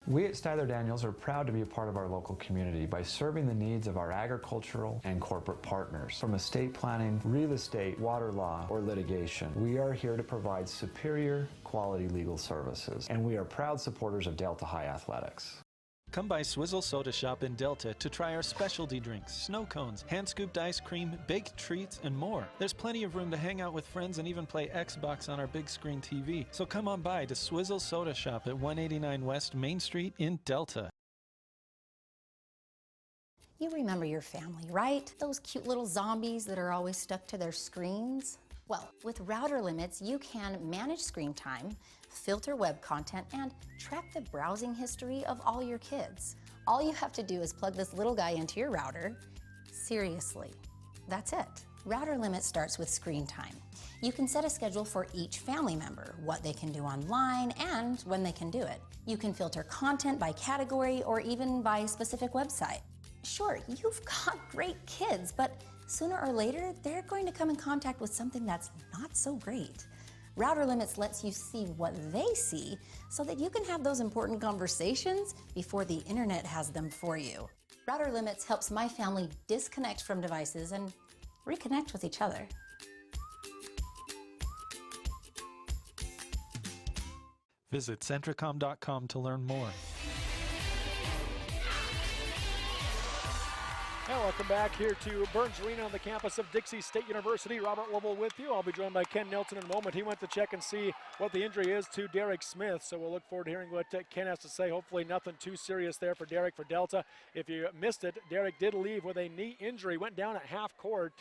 We at Styler Daniels are proud to be a part of our local community by serving the needs of our agricultural and corporate partners. From estate planning, real estate, water law, or litigation, we are here to provide superior quality legal services, and we are proud supporters of Delta High Athletics. Come by Swizzle Soda Shop in Delta to try our specialty drinks, snow cones, hand-scooped ice cream, baked treats, and more. There's plenty of room to hang out with friends and even play Xbox on our big screen TV. So come on by to Swizzle Soda Shop at 189 West Main Street in Delta. You remember your family, right? Those cute little zombies that are always stuck to their screens? Well, with router limits, you can manage screen time, filter web content, and track the browsing history of all your kids. All you have to do is plug this little guy into your router. Seriously, that's it. Router limit starts with screen time. You can set a schedule for each family member, what they can do online, and when they can do it. You can filter content by category or even by specific website. Sure, you've got great kids, but sooner or later, they're going to come in contact with something that's not so great. Router Limits lets you see what they see so that you can have those important conversations before the internet has them for you. Router Limits helps my family disconnect from devices and reconnect with each other. Visit Centricom.com to learn more. And welcome back here to Burns Arena on the campus of Dixie State University. Robert Lovell with you. I'll be joined by Ken Nelson in a moment. He went to check and see what the injury is to Derek Smith, so we'll look forward to hearing what Ken has to say. Hopefully nothing too serious there for Derek for Delta. If you missed it, Derek did leave with a knee injury. Went down at half court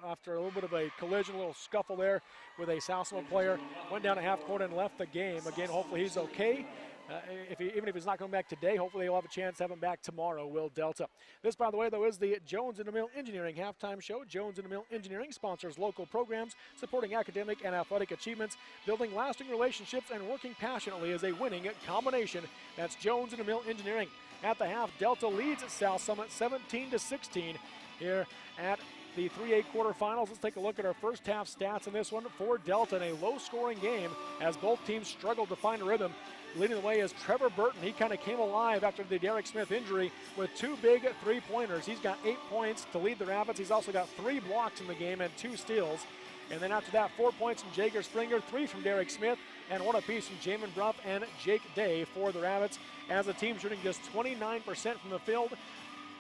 after a little bit of a collision, a little scuffle there with a Southland player. Went down at half court and left the game. Again, hopefully he's okay. Even if he's not coming back today, hopefully he'll have a chance to have him back tomorrow, will Delta. This, by the way, though, is the Jones & Mill Engineering halftime show. Jones & Mill Engineering sponsors local programs, supporting academic and athletic achievements, building lasting relationships, and working passionately as a winning combination. That's Jones & Mill Engineering. At the half, Delta leads at South Summit 17-16 here at the 3A quarterfinals. Let's take a look at our first half stats in this one for Delta in a low-scoring game as both teams struggled to find a rhythm. Leading the way is Trevor Burton. He kind of came alive after the Derek Smith injury with two big three-pointers. He's got 8 points to lead the Rapids. He's also got 3 blocks in the game and 2 steals. And then after that, 4 points from Jager Springer, 3 from Derek Smith, and 1 apiece from Jamin Bruff and Jake Day for the Rapids. As a team shooting just 29% from the field,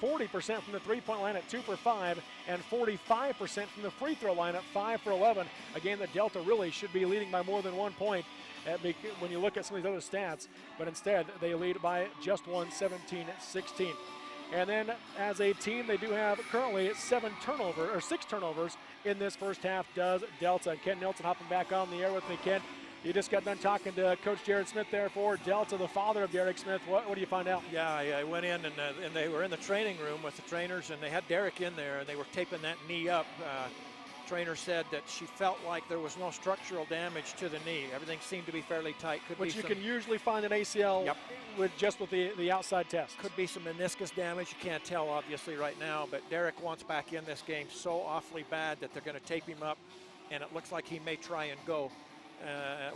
40% from the three-point line at 2 for 5, and 45% from the free throw line at 5 for 11. A game that Delta really should be leading by more than 1 point when you look at some of these other stats, but instead they lead by just one, 17-16. And then as a team, they do have currently 6 turnovers in this first half does Delta. And Ken Nelson hopping back on the air with me. Ken, you just got done talking to Coach Jared Smith there for Delta, the father of Derek Smith. What do you find out? Yeah, I went in and they were in the training room with the trainers, and they had Derek in there, and they were taping that knee up. Trainer said that she felt like there was no structural damage to the knee. Everything seemed to be fairly tight. Which you can usually find an ACL with the outside test. Could be some meniscus damage. You can't tell obviously right now, but Derek wants back in this game so awfully bad that they're going to tape him up, and it looks like he may try and go.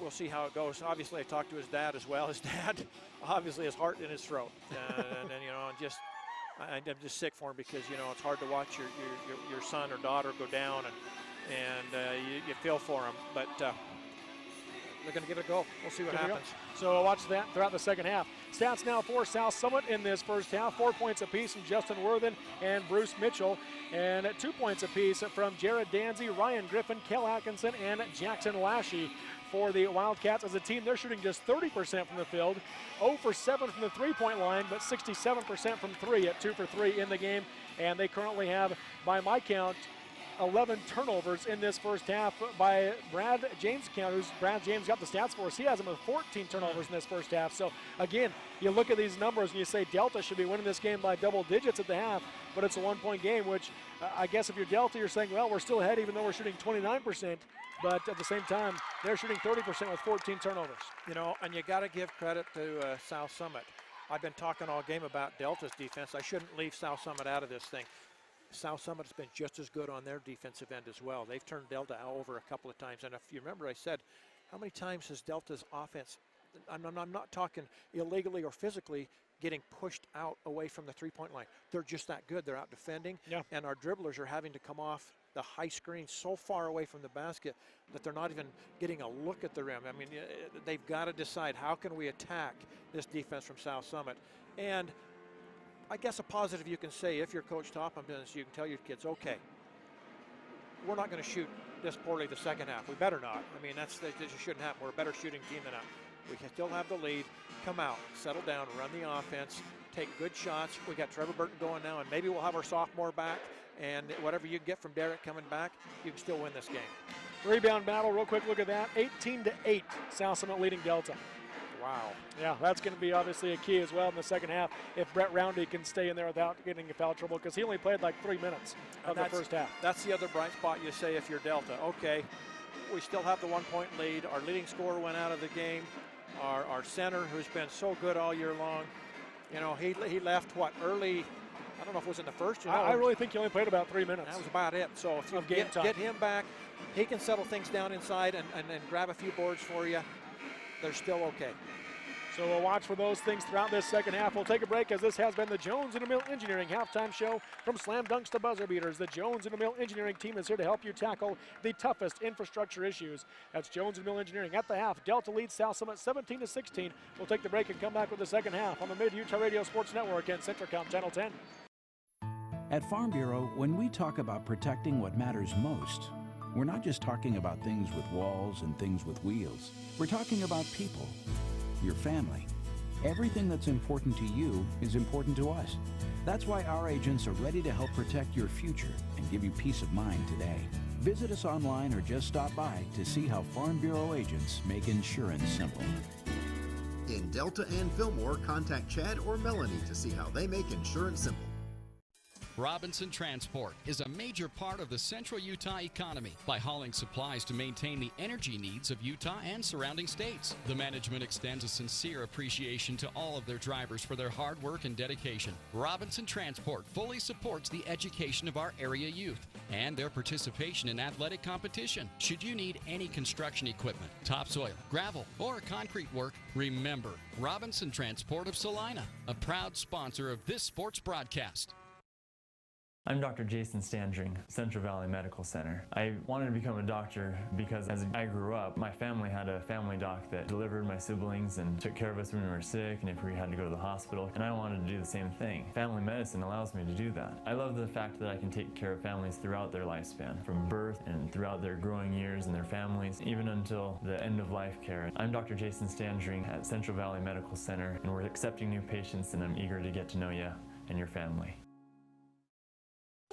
We'll see how it goes. Obviously, I talked to his dad as well. His dad obviously has heart in his throat, and I'm just sick for him because it's hard to watch your son or daughter go down, and you feel for him, but they're going to give it a go. We'll see what happens. So watch that throughout the second half. Stats now for South Summit in this first half. 4 points apiece from Justin Worthen and Bruce Mitchell, and 2 points apiece from Jared Danzy, Ryan Griffin, Kel Atkinson, and Jackson Lashy. For the Wildcats as a team, they're shooting just 30% from the field, 0 for 7 from the three-point line, but 67% from 3 at 2 for 3 in the game. And they currently have, by my count, 11 turnovers in this first half. By Brad James' count, who's Brad James got the stats for us, he has them with 14 turnovers in this first half. So again, you look at these numbers and you say Delta should be winning this game by double digits at the half, but it's a 1-point game, which I guess if you're Delta, you're saying, well, we're still ahead even though we're shooting 29%. But at the same time, they're shooting 30% with 14 turnovers. And you got to give credit to South Summit. I've been talking all game about Delta's defense. I shouldn't leave South Summit out of this thing. South Summit has been just as good on their defensive end as well. They've turned Delta over a couple of times. And if you remember, I said, how many times has Delta's offense I'm not talking illegally or physically, getting pushed out away from the three-point line. They're just that good. They're out defending, and our dribblers are having to come off the high screen so far away from the basket that they're not even getting a look at the rim. I mean, they've got to decide, how can we attack this defense from South Summit? And I guess a positive you can say, if you're Coach Topham, is you can tell your kids, okay, we're not going to shoot this poorly the second half. We better not. I mean, that just shouldn't happen. We're a better shooting team than that. We can still have the lead. Come out, settle down, run the offense, take good shots. We got Trevor Burton going now, and maybe we'll have our sophomore back. And whatever you get from Derek coming back, you can still win this game. Rebound battle, real quick look at that. 18-8, South Summit leading Delta. Wow. Yeah, that's going to be obviously a key as well in the second half if Brett Roundy can stay in there without getting in foul trouble, because he only played like 3 minutes of the first half. That's the other bright spot you say if you're Delta. Okay, we still have the 1-point lead. Our leading scorer went out of the game. Our center, who's been so good all year long, you know, he left, early, I don't know if it was in the first. I really think he only played about 3 minutes. That was about it. So if you get him back, he can settle things down inside and grab a few boards for you. They're still okay. So we'll watch for those things throughout this second half. We'll take a break, as this has been the Jones & DeMille Engineering halftime show. From slam dunks to buzzer beaters, the Jones & DeMille Engineering team is here to help you tackle the toughest infrastructure issues. That's Jones & DeMille Engineering. At the half, Delta leads South Summit 17-16. We'll take the break and come back with the second half on the Mid-Utah Radio Sports Network and Centricom Channel 10. At Farm Bureau, when we talk about protecting what matters most, we're not just talking about things with walls and things with wheels. We're talking about people, your family. Everything that's important to you is important to us. That's why our agents are ready to help protect your future and give you peace of mind today. Visit us online or just stop by to see how Farm Bureau agents make insurance simple. In Delta and Fillmore, contact Chad or Melanie to see how they make insurance simple. Robinson Transport is a major part of the central Utah economy by hauling supplies to maintain the energy needs of Utah and surrounding states. The management extends a sincere appreciation to all of their drivers for their hard work and dedication. Robinson Transport fully supports the education of our area youth and their participation in athletic competition. Should you need any construction equipment, topsoil, gravel, or concrete work, remember Robinson Transport of Salina, a proud sponsor of this sports broadcast. I'm Dr. Jason Standring, Central Valley Medical Center. I wanted to become a doctor because as I grew up, my family had a family doc that delivered my siblings and took care of us when we were sick and if we had to go to the hospital, and I wanted to do the same thing. Family medicine allows me to do that. I love the fact that I can take care of families throughout their lifespan, from birth and throughout their growing years and their families, even until the end of life care. I'm Dr. Jason Standring at Central Valley Medical Center, and we're accepting new patients, and I'm eager to get to know you and your family.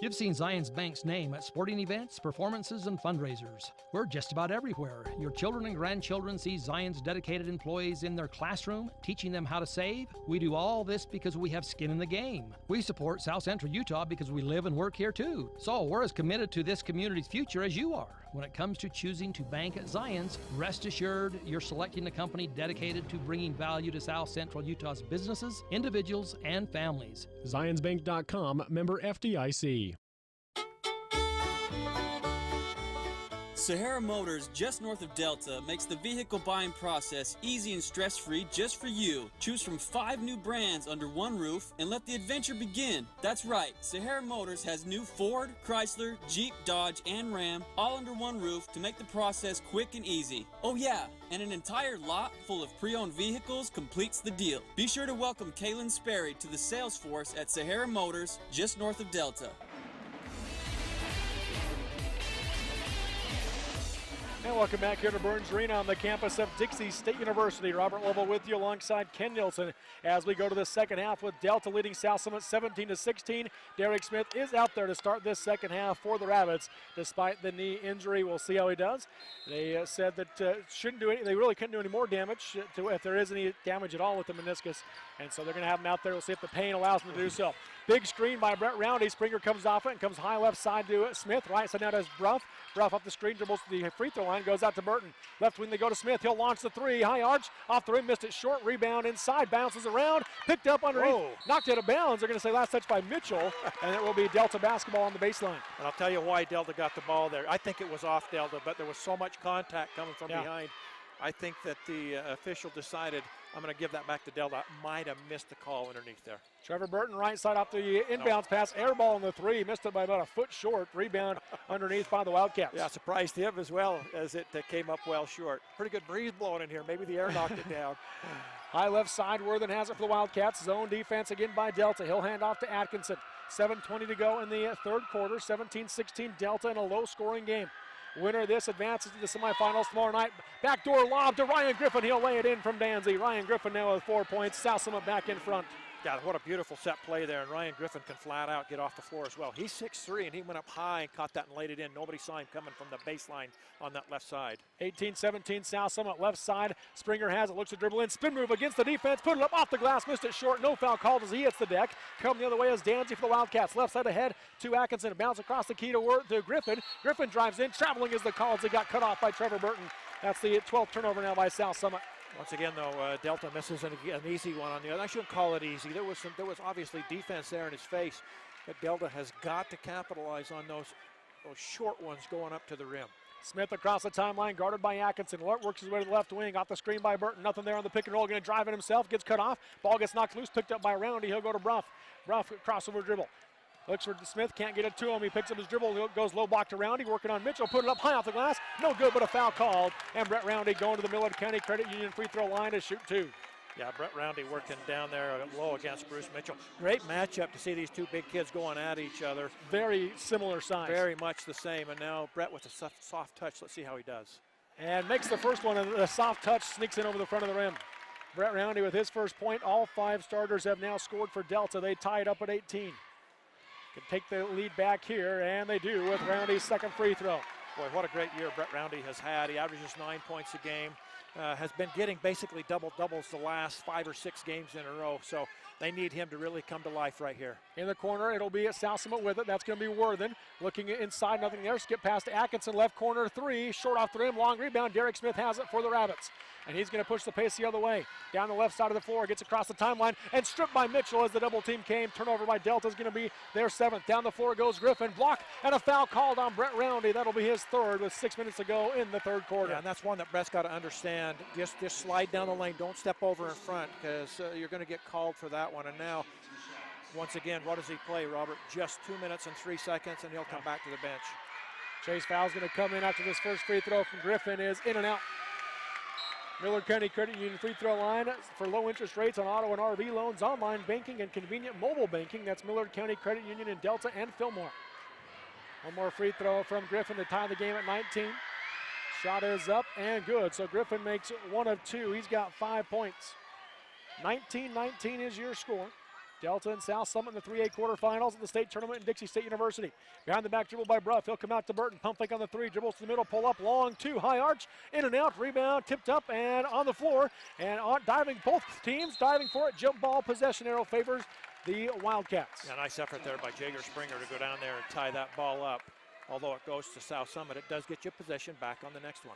You've seen Zions Bank's name at sporting events, performances, and fundraisers. We're just about everywhere. Your children and grandchildren see Zions' dedicated employees in their classroom, teaching them how to save. We do all this because we have skin in the game. We support South Central Utah because we live and work here too. So we're as committed to this community's future as you are. When it comes to choosing to bank at Zions, rest assured you're selecting a company dedicated to bringing value to South Central Utah's businesses, individuals, and families. ZionsBank.com, member FDIC. Sahara Motors, just north of Delta, makes the vehicle buying process easy and stress-free just for you. Choose from 5 new brands under one roof and let the adventure begin. That's right, Sahara Motors has new Ford, Chrysler, Jeep, Dodge, and Ram all under one roof to make the process quick and easy. Oh yeah, and an entire lot full of pre-owned vehicles completes the deal. Be sure to welcome Kaylin Sperry to the sales force at Sahara Motors, just north of Delta. And welcome back here to Burns Arena on the campus of Dixie State University. Robert Lovell with you alongside Ken Nielsen as we go to the second half with Delta leading South Summit 17-16. Derek Smith is out there to start this second half for the Rabbits despite the knee injury. We'll see how he does. They said that they really couldn't do any more damage if there is any damage at all with the meniscus. And so they're going to have him out there. We'll see if the pain allows him to do so. Big screen by Brett Roundy. Springer comes off it and comes high left side to Smith. Right side now to Bruff. Bruff up the screen, dribbles to the free throw line, goes out to Burton. Left wing they go to Smith. He'll launch the three. High arch off the rim, missed it short. Rebound inside, bounces around, picked up underneath, knocked out of bounds. They're going to say last touch by Mitchell, and it will be Delta basketball on the baseline. And I'll tell you why Delta got the ball there. I think it was off Delta, but there was so much contact coming from behind. I think that the official decided, I'm going to give that back to Delta. Might have missed the call underneath there. Trevor Burton, right side off the inbounds pass, air ball in the three, missed it by about a foot short. Rebound underneath by the Wildcats. Yeah, surprised him as well as it came up well short. Pretty good breeze blowing in here. Maybe the air knocked it down. High left side, Worthen has it for the Wildcats. Zone defense again by Delta. He'll hand off to Atkinson. 7:20 to go in the third quarter. 17-16 Delta in a low-scoring game. Winner of this advances to the semifinals tomorrow night. Backdoor lob to Ryan Griffin. He'll lay it in from Danzy. Ryan Griffin now with 4 points. South Summit back in front. Yeah, what a beautiful set play there, and Ryan Griffin can flat out get off the floor as well. He's 6'3", and he went up high and caught that and laid it in. Nobody saw him coming from the baseline on that left side. 18-17 South Summit left side. Springer has it, looks to dribble in, spin move against the defense, put it up off the glass, missed it short. No foul called as he hits the deck. Coming the other way is Danzy for the Wildcats. Left side ahead to Atkinson. Bounce across the key to Griffin. Griffin drives in, traveling is the call as he got cut off by Trevor Burton. That's the 12th turnover now by South Summit. Once again, though, Delta misses an easy one on the other. I shouldn't call it easy. There was obviously defense there in his face, but Delta has got to capitalize on those short ones going up to the rim. Smith across the timeline, guarded by Atkinson. Works his way to the left wing, off the screen by Burton. Nothing there on the pick and roll, going to drive it himself. Gets cut off. Ball gets knocked loose, picked up by Roundy. He'll go to Bruff. Bruff crossover dribble. Looks for Smith, can't get it to him. He picks up his dribble, goes low block to Roundy, working on Mitchell, put it up high off the glass. No good, but a foul called. And Brett Roundy going to the Millard County Credit Union free throw line to shoot two. Yeah, Brett Roundy working down there low against Bruce Mitchell. Great matchup to see these two big kids going at each other. Very similar size. Very much the same. And now Brett with a soft touch. Let's see how he does. And makes the first one, a soft touch, sneaks in over the front of the rim. Brett Roundy with his first point. All 5 starters have now scored for Delta. They tie it up at 18. Can take the lead back here, and they do with Roundy's second free throw. Boy, what a great year Brett Roundy has had. He averages 9 points a game. Has been getting basically double-doubles the last 5 or 6 games in a row. So they need him to really come to life right here. In the corner, it'll be at South Summit with it. That's going to be Worthen. Looking inside, nothing there. Skip past to Atkinson, left corner 3. Short off the rim, long rebound. Derek Smith has it for the Rabbits. And he's going to push the pace the other way. Down the left side of the floor, gets across the timeline, and stripped by Mitchell as the double team came. Turnover by Delta is going to be their 7th. Down the floor goes Griffin. Block, and a foul called on Brett Roundy. That'll be his 3rd with 6 minutes to go in the third quarter. Yeah, and that's one that Brett's got to understand. Just slide down the lane. Don't step over in front, because you're going to get called for that one. And now, once again, what does he play, Robert? Just 2 minutes and 3 seconds, and he'll come back to the bench. Chase foul's going to come in after this first free throw from Griffin is in and out. Millard County Credit Union free throw line for low interest rates on auto and RV loans, online banking, and convenient mobile banking. That's Millard County Credit Union in Delta and Fillmore. One more free throw from Griffin to tie the game at 19. Shot is up and good. So Griffin makes 1 of 2. He's got 5 points. 19-19 is your score. Delta and South Summit in the 3A quarterfinals at the state tournament in Dixie State University. Behind the back dribble by Bruff. He'll come out to Burton. Pump fake on the 3. Dribbles to the middle. Pull up long 2. High arch. In and out. Rebound. Tipped up and on the floor. And diving. Both teams diving for it. Jump ball. Possession arrow favors the Wildcats. Yeah, nice effort there by Jager Springer to go down there and tie that ball up. Although it goes to South Summit, it does get you possession back on the next one.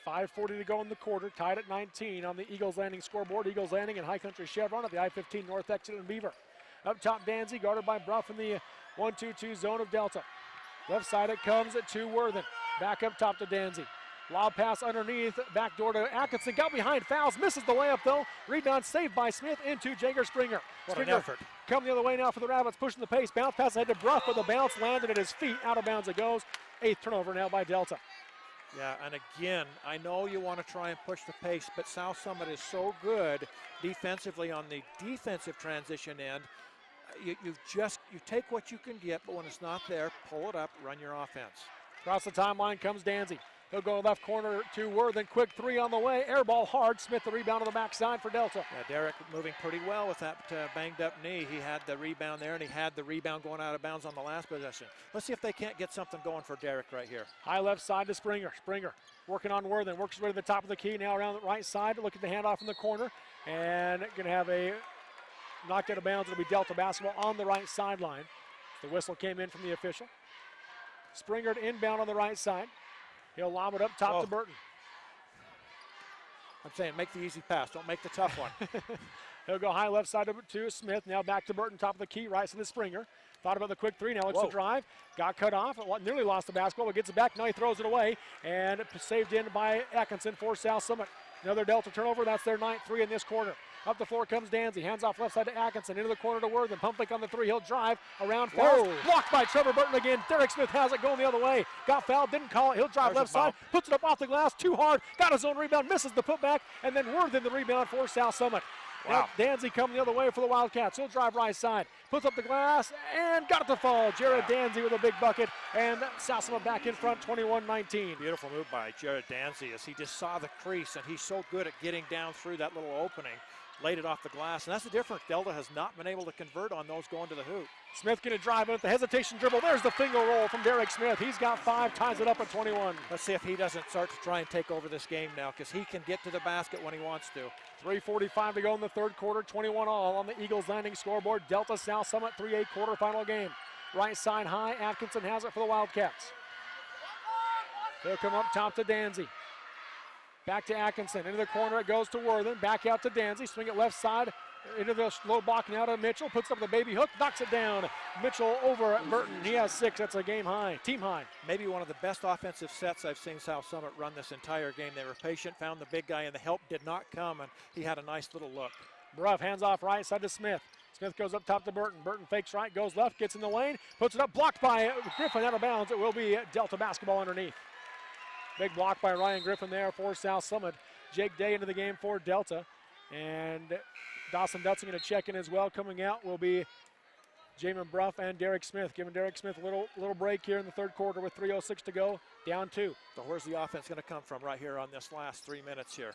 5:40 to go in the quarter, tied at 19 on the Eagles Landing scoreboard. Eagles Landing and High Country Chevron at the I-15 North exit in Beaver. Up top, Danzy, guarded by Bruff in the 1-2-2 zone of Delta. Left side it comes to Worthen. Back up top to Danzy. Lob pass underneath, backdoor to Atkinson. Got behind, fouls, misses the layup though. Rebound saved by Smith into Jager Springer. What Springer an effort. Come the other way now for the Rabbits, pushing the pace. Bounce pass ahead to Bruff, but the bounce landed at his feet. Out of bounds it goes. 8th turnover now by Delta. Yeah, and again, I know you want to try and push the pace, but South Summit is so good defensively on the defensive transition end. You take what you can get, but when it's not there, pull it up, run your offense. Across the timeline comes Danzy. He'll go left corner to Worthen. Quick 3 on the way. Air ball hard. Smith the rebound on the backside for Delta. Yeah, Derek moving pretty well with that banged up knee. He had the rebound there, and he had the rebound going out of bounds on the last possession. Let's see if they can't get something going for Derek right here. High left side to Springer. Springer working on Worthen. Works his way to the top of the key. Now around the right side. Looking to hand off in the corner. And going to have a knocked out of bounds. It'll be Delta basketball on the right sideline. The whistle came in from the official. Springer to inbound on the right side. He'll lob it up top to Burton. I'm saying make the easy pass. Don't make the tough one. He'll go high left side to Smith. Now back to Burton, top of the key. Right side to Springer. Thought about the quick three, now looks to drive. Got cut off, nearly lost the basketball, but gets it back. Now he throws it away, and saved in by Atkinson for South Summit. Another Delta turnover, that's their ninth three in this quarter. Up the floor comes Danzy, hands off left side to Atkinson, into the corner to Worthen. Pump fake on the three, he'll drive around fouls. Blocked by Trevor Burton again. Derek Smith has it going the other way. Got fouled, didn't call it. He'll drive left side, puts it up off the glass, too hard. Got his own rebound, misses the putback, and then Worthen the rebound for South Summit. Now Danzy coming the other way for the Wildcats. He'll drive right side, puts up the glass, and got it to fall. Jared Danzy with a big bucket, and South Summit back in front, 21-19. Beautiful move by Jared Danzy as he just saw the crease, and he's so good at getting down through that little opening. Laid it off the glass, and that's the difference. Delta has not been able to convert on those going to the hoop. Smith going to drive in with the hesitation dribble. There's the finger roll from Derek Smith. He's got 5, ties it up at 21. Let's see if he doesn't start to try and take over this game now, because he can get to the basket when he wants to. 3:45 to go in the third quarter, 21 all on the Eagles Landing scoreboard. Delta South Summit 3-8 quarterfinal game. Right side high, Atkinson has it for the Wildcats. They'll come up top to Danzy. Back to Atkinson, into the corner it goes to Worthen, back out to Danzy, swing it left side, into the low block now to Mitchell, puts up the baby hook, knocks it down. Mitchell over at Burton, he has 6, that's a game high, team high. Maybe one of the best offensive sets I've seen South Summit run this entire game. They were patient, found the big guy, and the help did not come, and he had a nice little look. Bruff hands off right side to Smith. Smith goes up top to Burton. Burton fakes right, goes left, gets in the lane, puts it up, blocked by Griffin out of bounds. It will be Delta basketball underneath. Big block by Ryan Griffin there for South Summit. Jake Day into the game for Delta. And Dawson Dutson going to check in as well. Coming out will be Jamin Bruff and Derek Smith. Giving Derek Smith a little break here in the third quarter with 3:06 to go. Down 2. So where's the offense going to come from right here on this last 3 minutes here?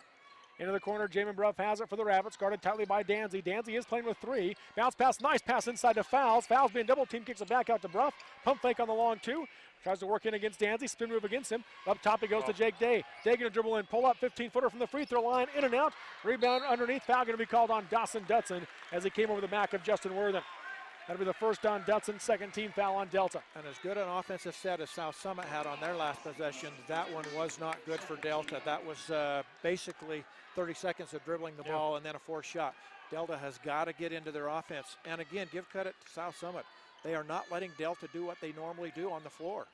Into the corner, Jamin Bruff has it for the Rabbits, guarded tightly by Danzy. Danzy is playing with 3. Bounce pass, nice pass inside to Fouls. Fouls being double team, kicks it back out to Bruff. Pump fake on the long 2. Tries to work in against Danzy, spin move against him. Up top he goes to Jake Day. Day going to dribble in, pull up, 15-footer from the free throw line, in and out. Rebound underneath, foul going to be called on Dawson Dutson as he came over the back of Justin Worthen. That'll be the first on Dutson, second team foul on Delta. And as good an offensive set as South Summit had on their last possession, that one was not good for Delta. That was basically 30 seconds of dribbling the ball and then a forced shot. Delta has got to get into their offense. And again, give credit to South Summit. They are not letting Delta do what they normally do on the floor.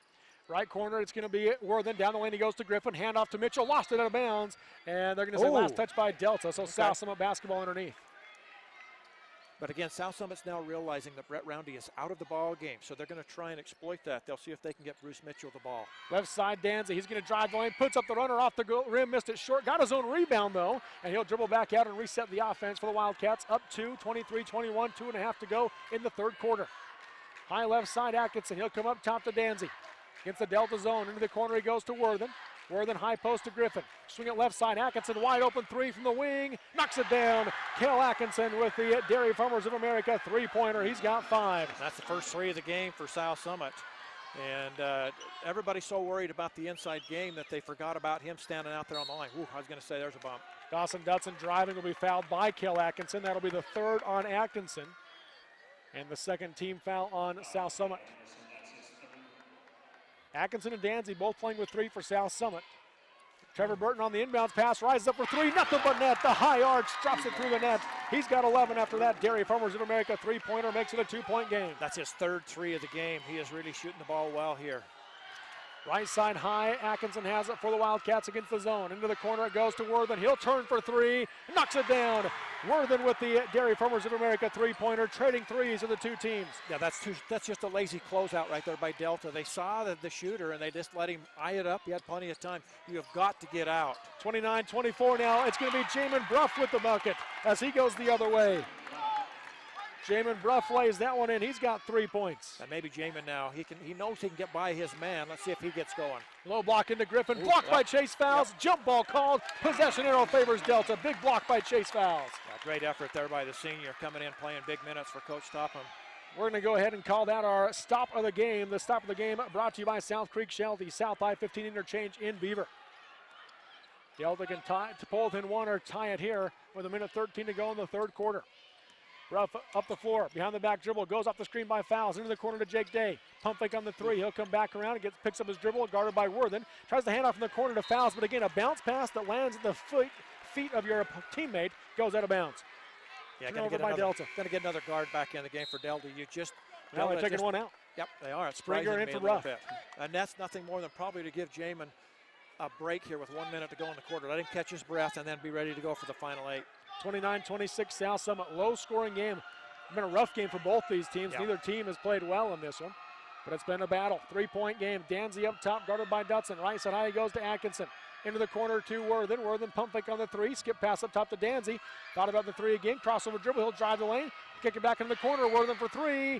Right corner, it's going to be Worthen. Down the lane he goes to Griffin. Hand off to Mitchell. Lost it out of bounds. And they're going to say last touch by Delta. So South Summit basketball underneath. But again, South Summit's now realizing that Brett Roundy is out of the ball game. So they're going to try and exploit that. They'll see if they can get Bruce Mitchell the ball. Left side, Danzy. He's going to drive the lane. Puts up the runner off the rim. Missed it short. Got his own rebound, though. And he'll dribble back out and reset the offense for the Wildcats. Up 2, 23-21. 2.5 to go in the third quarter. High left side, Atkinson. He'll come up top to Danzy. Against the Delta zone, into the corner he goes to Worthen. Worthen high post to Griffin. Swing it left side, Atkinson wide open 3 from the wing. Knocks it down. Cale Atkinson with the Dairy Farmers of America three-pointer. He's got 5. That's the first 3 of the game for South Summit. And everybody's so worried about the inside game that they forgot about him standing out there on the line. Ooh, I was going to say there's a bump. Dawson Dutson driving will be fouled by Cale Atkinson. That'll be the 3rd on Atkinson. And the 2nd team foul on South Summit. Atkinson and Danzy both playing with 3 for South Summit. Trevor Burton on the inbounds pass, rises up for 3, nothing but net. The high arch drops it through the net. He's got 11 after that. Dairy Farmers of America three-pointer makes it a 2-point game. That's his 3rd 3 of the game. He is really shooting the ball well here. Right side high, Atkinson has it for the Wildcats against the zone. Into the corner it goes to Worthen. He'll turn for 3, knocks it down. Worthen with the Dairy Farmers of America three-pointer, trading threes of the two teams. Yeah, that's just a lazy closeout right there by Delta. They saw the shooter and they just let him eye it up. He had plenty of time. You have got to get out. 29-24 now. It's going to be Jamin Bruff with the bucket as he goes the other way. Jamin Bruff lays that one in. He's got 3 points. And maybe Jamin now, he knows he can get by his man. Let's see if he gets going. Low block into Griffin. Blocked by Chase Fouls. Jump ball called. Possession arrow favors Delta. Big block by Chase Fouls. Yeah, great effort there by the senior coming in playing big minutes for Coach Topham. We're going to go ahead and call that our stop of the game. The stop of the game brought to you by South Creek Shell, the South I-15 interchange in Beaver. Delta can tie it to pull within 1 or tie it here with 1:13 to go in the third quarter. Ruff up the floor, behind the back dribble, goes off the screen by Fouls, into the corner to Jake Day. Pump fake on the 3, he'll come back around and picks up his dribble, guarded by Worthen. Tries to hand off in the corner to Fouls, but again, a bounce pass that lands at the feet of your teammate goes out of bounds. Yeah, going to get another guard back in the game for Delta. Now they're taking one out. Yep, they are. It's Springer in me for a little rough. bit. And that's nothing more than probably to give Jamin a break here with 1 minute to go in the quarter. Let him catch his breath and then be ready to go for the final 8. 29-26 South Summit, low scoring game. It's been a rough game for both these teams. Yep. Neither team has played well in this one, but it's been a battle. 3-point game. Danzy up top, guarded by Dutson. Right side high, he goes to Atkinson. Into the corner to Worthen. Worthen pump fake on the 3. Skip pass up top to Danzy. Thought about the 3 again. Crossover dribble. He'll drive the lane. Kick it back into the corner. Worthen for 3.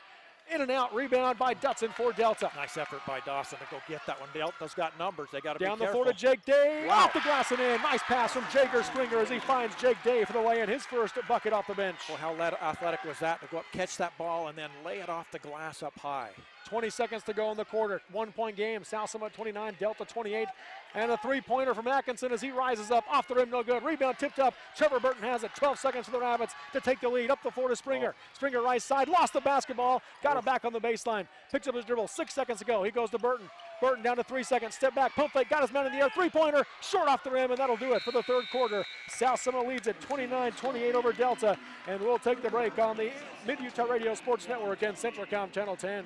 In and out. Rebound by Dutson for Delta. Nice effort by Dawson to go get that one. Delta's got numbers. They got to be Down careful. the floor to Jake Day. Wow. Off the glass and in. Nice pass from Jager Springer as he finds Jake Day for the lay-in. His first bucket off the bench. Well, how athletic was that to go up, catch that ball, and then lay it off the glass up high. 20 seconds to go in the quarter. 1-point game. South Summit 29, Delta 28. And a 3-pointer from Atkinson as he rises up. Off the rim, no good. Rebound tipped up. Trevor Burton has it. 12 seconds for the Rabbits to take the lead. Up the floor to Springer. Springer right side. Lost the basketball. Got it back on the baseline. Picks up his dribble. 6 seconds to go. He goes to Burton. Burton down to 3 seconds. Step back. Pump fake. Got his man in the air. 3-pointer. Short off the rim, and that'll do it for the third quarter. South Summit leads at 29-28 over Delta. And we'll take the break on the Mid-Utah Radio Sports Network and CentralCom Channel 10.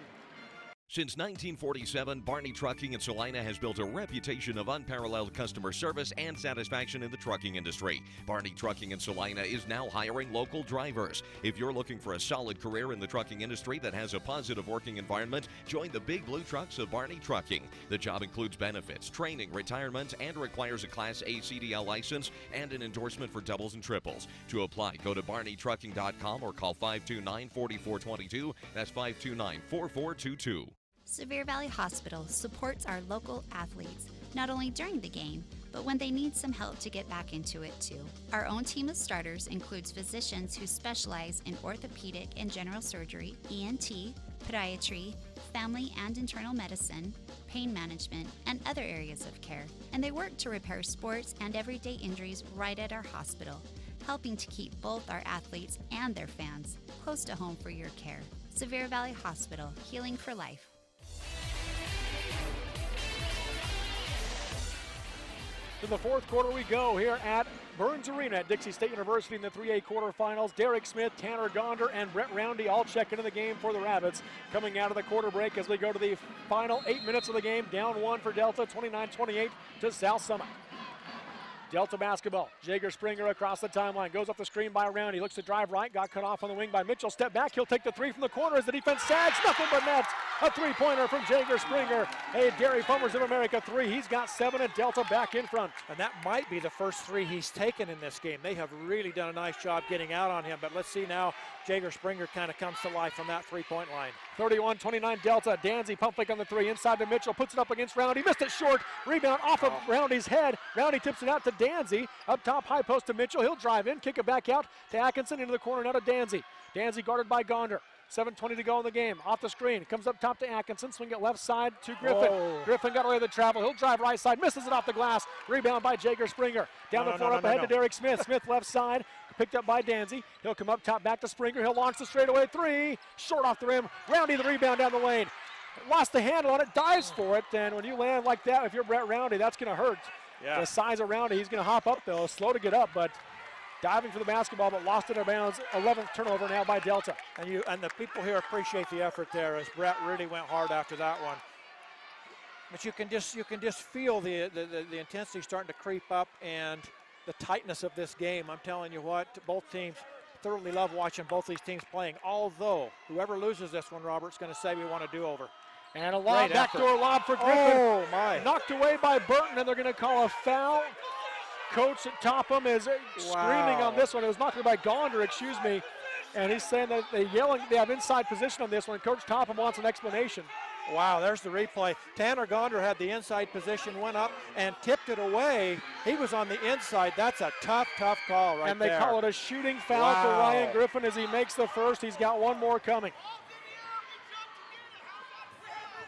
Since 1947, Barney Trucking in Salina has built a reputation of unparalleled customer service and satisfaction in the trucking industry. Barney Trucking in Salina is now hiring local drivers. If you're looking for a solid career in the trucking industry that has a positive working environment, join the big blue trucks of Barney Trucking. The job includes benefits, training, retirement, and requires a Class A CDL license and an endorsement for doubles and triples. To apply, go to barneytrucking.com or call 529-4422. That's 529-4422. Sevier Valley Hospital supports our local athletes, not only during the game, but when they need some help to get back into it too. Our own team of starters includes physicians who specialize in orthopedic and general surgery, ENT, podiatry, family and internal medicine, pain management, and other areas of care. And they work to repair sports and everyday injuries right at our hospital, helping to keep both our athletes and their fans close to home for your care. Sevier Valley Hospital, healing for life. To the fourth quarter we go here at Burns Arena at Dixie State University in the 3A quarterfinals. Derek Smith, Tanner Gonder, and Brett Roundy all check into the game for the Rabbits. Coming out of the quarter break as we go to the final 8 minutes of the game. Down 1 for Delta, 29-28 to South Summit. Delta basketball. Jager Springer across the timeline. Goes up the screen by Roundy. Looks to drive right. Got cut off on the wing by Mitchell. Step back. He'll take the 3 from the corner as the defense sags. Nothing but net. A 3-pointer from Jager Springer. A Dairy Farmers of America 3. He's got 7 and Delta back in front. And that might be the first 3 he's taken in this game. They have really done a nice job getting out on him. But let's see now. Jager Springer kind of comes to life from that 3-point line. 31-29 Delta. Danzy pump fake on the 3. Inside to Mitchell. Puts it up against Roundy. Missed it short. Rebound off of Roundy's head. Roundy tips it out to Danzy. Up top, high post to Mitchell. He'll drive in. Kick it back out to Atkinson into the corner now to Danzy. Danzy guarded by Gonder. 7:20 to go in the game. Off the screen. Comes up top to Atkinson. Swing it left side to Griffin. Whoa. Griffin got away with the travel. He'll drive right side. Misses it off the glass. Rebound by Jager Springer. Down the floor up ahead to Derek Smith. Smith left side. Picked up by Danzy. He'll come up top back to Springer. He'll launch the straightaway 3. Short off the rim. Roundy the rebound down the lane. Lost the handle on it. Dives for it. And when you land like that, if you're Brett Roundy, that's going to hurt. Yeah. The size of Roundy. He's going to hop up though. Slow to get up, but diving for the basketball, but lost it out of bounds. 11th turnover now by Delta. And the people here appreciate the effort there as Brett really went hard after that one. But you can just feel the intensity starting to creep up and the tightness of this game. I'm telling you what, both teams thoroughly love watching both these teams playing. Although whoever loses this one, Robert's going to say we want to do over. And a lob, backdoor lob for Griffin. Oh my! Knocked away by Burton, and they're going to call a foul. Coach Topham is screaming on this one. It was knocked away by Gonder, excuse me. And he's saying that they have inside position on this one. Coach Topham wants an explanation. Wow, there's the replay. Tanner Gonder had the inside position, went up and tipped it away. He was on the inside. That's a tough call right there. And they call it a shooting foul for Ryan Griffin as he makes the first. He's got one more coming.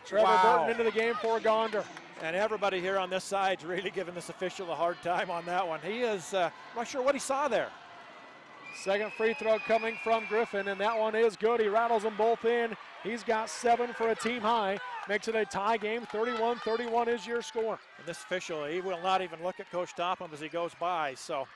Trevor Burton into the game for Gonder. And everybody here on this side's really giving this official a hard time on that one. He is not sure what he saw there. Second free throw coming from Griffin, and that one is good. He rattles them both in. He's got 7 for a team high. Makes it a tie game. 31-31 is your score. And this official, he will not even look at Coach Topham as he goes by. So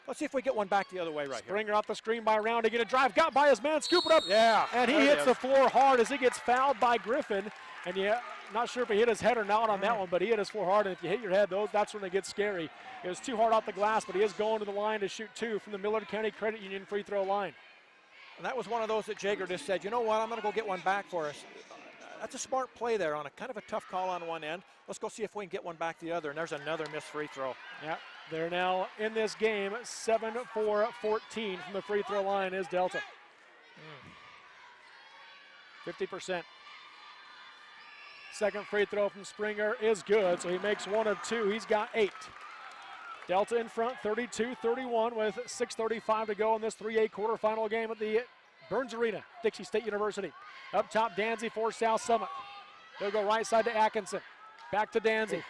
Let's see if we get one back the other way right Springer off the screen by Roundy, going to drive, got by his man, scoop it up. Yeah, and he hits the floor hard as he gets fouled by Griffin. And yeah, not sure if he hit his head or not on that one, but he hit his floor hard. And if you hit your head, that's when they get scary. It was too hard off the glass, but he is going to the line to shoot 2 from the Millard County Credit Union free throw line. And that was one of those that Jager just said, you know what, I'm going to go get one back for us. That's a smart play there on a kind of a tough call on one end. Let's go see if we can get one back the other. And there's another missed free throw. Yeah, they're now in this game 7-4-14 from the free throw line is Delta. 50%. Second free throw from Springer is good, so he makes 1 of 2. He's got 8. Delta in front, 32-31 with 6:35 to go in this 3A quarterfinal game at the Burns Arena, Dixie State University. Up top, Danzy for South Summit. They'll go right side to Atkinson. Back to Danzy.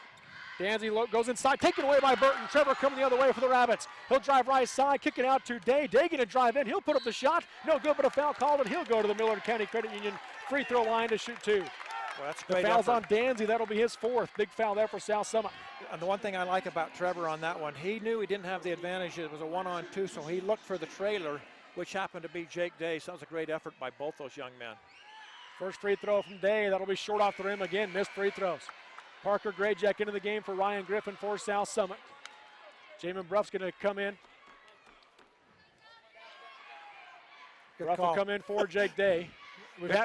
Danzy goes inside, taken away by Burton. Trevor coming the other way for the Rabbits. He'll drive right side, kick it out to Day. Day going to drive in. He'll put up the shot. No good, but a foul called, and he'll go to the Millard County Credit Union free throw line to shoot 2. Well, that's the great foul's effort on Danzy. That'll be his 4th. Big foul there for South Summit. And the one thing I like about Trevor on that one, he knew he didn't have the advantage. It was a 1-on-2, so he looked for the trailer, which happened to be Jake Day. So that was a great effort by both those young men. First free throw from Day. That'll be short off the rim again. Missed free throws. Parker Grayjack into the game for Ryan Griffin for South Summit. Jamin Bruff's going to come in. Bruff will come in for Jake Day.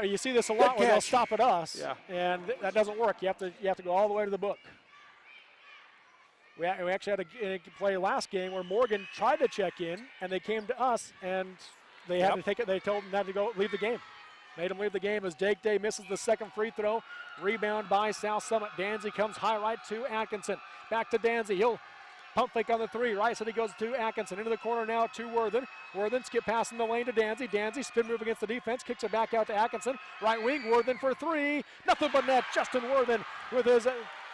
You see this a lot where they'll stop at us, and that doesn't work. You have to go all the way to the book. We actually had a play last game where Morgan tried to check in, and they came to us, and they had to take it. They told them not to go leave the game. Made him leave the game as Jake Day misses the second free throw. Rebound by South Summit. Danzy comes high right to Atkinson. Back to Danzy. He'll pump fake on the 3. Right side he goes to Atkinson. Into the corner now to Worthen. Worthen skip pass in the lane to Danzy. Danzy spin move against the defense. Kicks it back out to Atkinson. Right wing, Worthen for 3. Nothing but net. Justin Worthen with his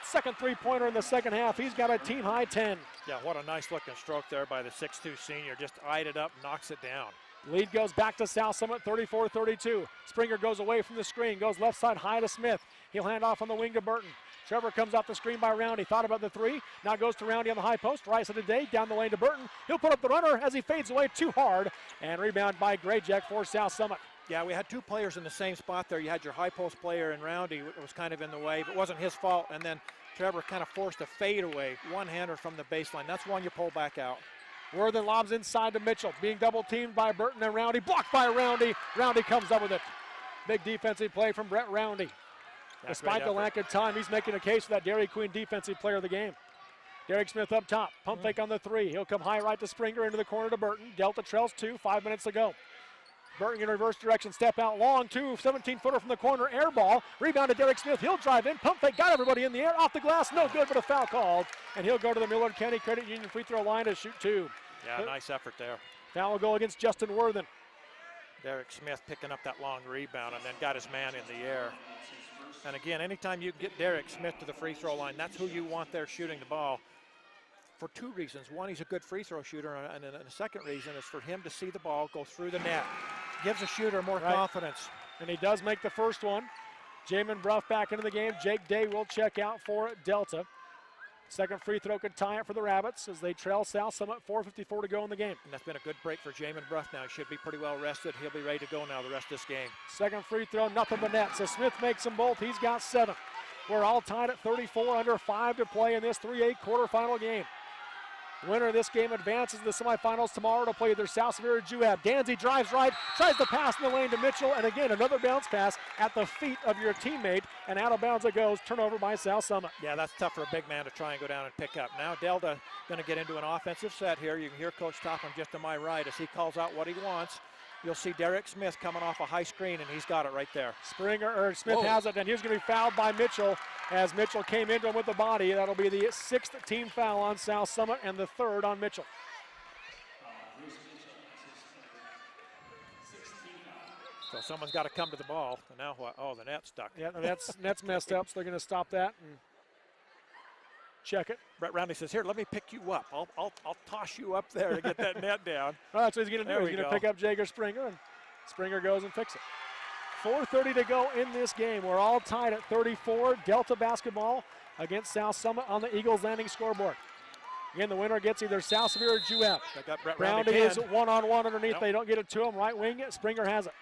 second three-pointer in the second half. He's got a team-high 10. Yeah, what a nice-looking stroke there by the 6'2 senior. Just eyed it up, knocks it down. Lead goes back to South Summit, 34-32. Springer goes away from the screen, goes left side high to Smith. He'll hand off on the wing to Burton. Trevor comes off the screen by Roundy. Thought about the 3. Now goes to Roundy on the high post. Right side of Day, down the lane to Burton. He'll put up the runner as he fades away too hard. And rebound by Grayjack for South Summit. Yeah, we had 2 players in the same spot there. You had your high post player and Roundy was kind of in the way, but it wasn't his fault. And then Trevor kind of forced a fadeaway one-hander from the baseline. That's one you pull back out. Worthen lobs inside to Mitchell, being double teamed by Burton and Roundy. Blocked by Roundy. Roundy comes up with it. Big defensive play from Brett Roundy. Despite the lack of time, he's making a case for that Dairy Queen defensive player of the game. Derek Smith up top, pump fake on the 3. He'll come high right to Springer, into the corner to Burton. Delta trails 2, 5 minutes to go. Burton in reverse direction, step out long, 2, 17-footer from the corner, air ball. Rebound to Derek Smith, he'll drive in, pump fake, got everybody in the air, off the glass, no good, but a foul called. And he'll go to the Millard County Credit Union free throw line to shoot 2. Yeah, nice effort there. Foul will go against Justin Worthen. Derek Smith picking up that long rebound and then got his man in the air. And again, anytime you get Derek Smith to the free throw line, that's who you want there shooting the ball. For 2 reasons. One, he's a good free throw shooter, and the second reason is for him to see the ball go through the net. Gives a shooter more confidence. And he does make the first one. Jamin Bruff back into the game. Jake Day will check out for Delta. Second free throw could tie it for the Rabbits as they trail South Summit, 4:54 to go in the game. And that's been a good break for Jamin Bruff now. He should be pretty well rested. He'll be ready to go now the rest of this game. Second free throw, nothing but net. So Smith makes them both. He's got 7. We're all tied at 34, under 5 to play in this 3A quarterfinal game. Winner of this game advances to the semifinals tomorrow to play either South Severe or Juab. Danzy drives right, tries to pass in the lane to Mitchell, and again, another bounce pass at the feet of your teammate, and out of bounds it goes, turnover by South Summit. Yeah, that's tough for a big man to try and go down and pick up. Now Delta going to get into an offensive set here. You can hear Coach Topham just to my right as he calls out what he wants. You'll see Derek Smith coming off a high screen, and he's got it right there. Smith has it, and he's going to be fouled by Mitchell as Mitchell came into him with the body. That'll be the 6th team foul on South Summit and the 3rd on Mitchell. So someone's got to come to the ball. And now what? Oh, the net's stuck. Yeah, the net's messed up, so they're going to stop that and check it. Brett Roundy says, here, let me pick you up. I'll toss you up there to get that net down. Well, that's what he's going to do. He's going to pick up Jager Springer, and Springer goes and fixes it. 4:30 to go in this game. We're all tied at 34. Delta basketball against South Summit on the Eagles Landing scoreboard. Again, the winner gets either Salsavir or Juep. They got Brett Roundy is again. one-on-one underneath. Yep. They don't get it to him. Right wing, Springer has it.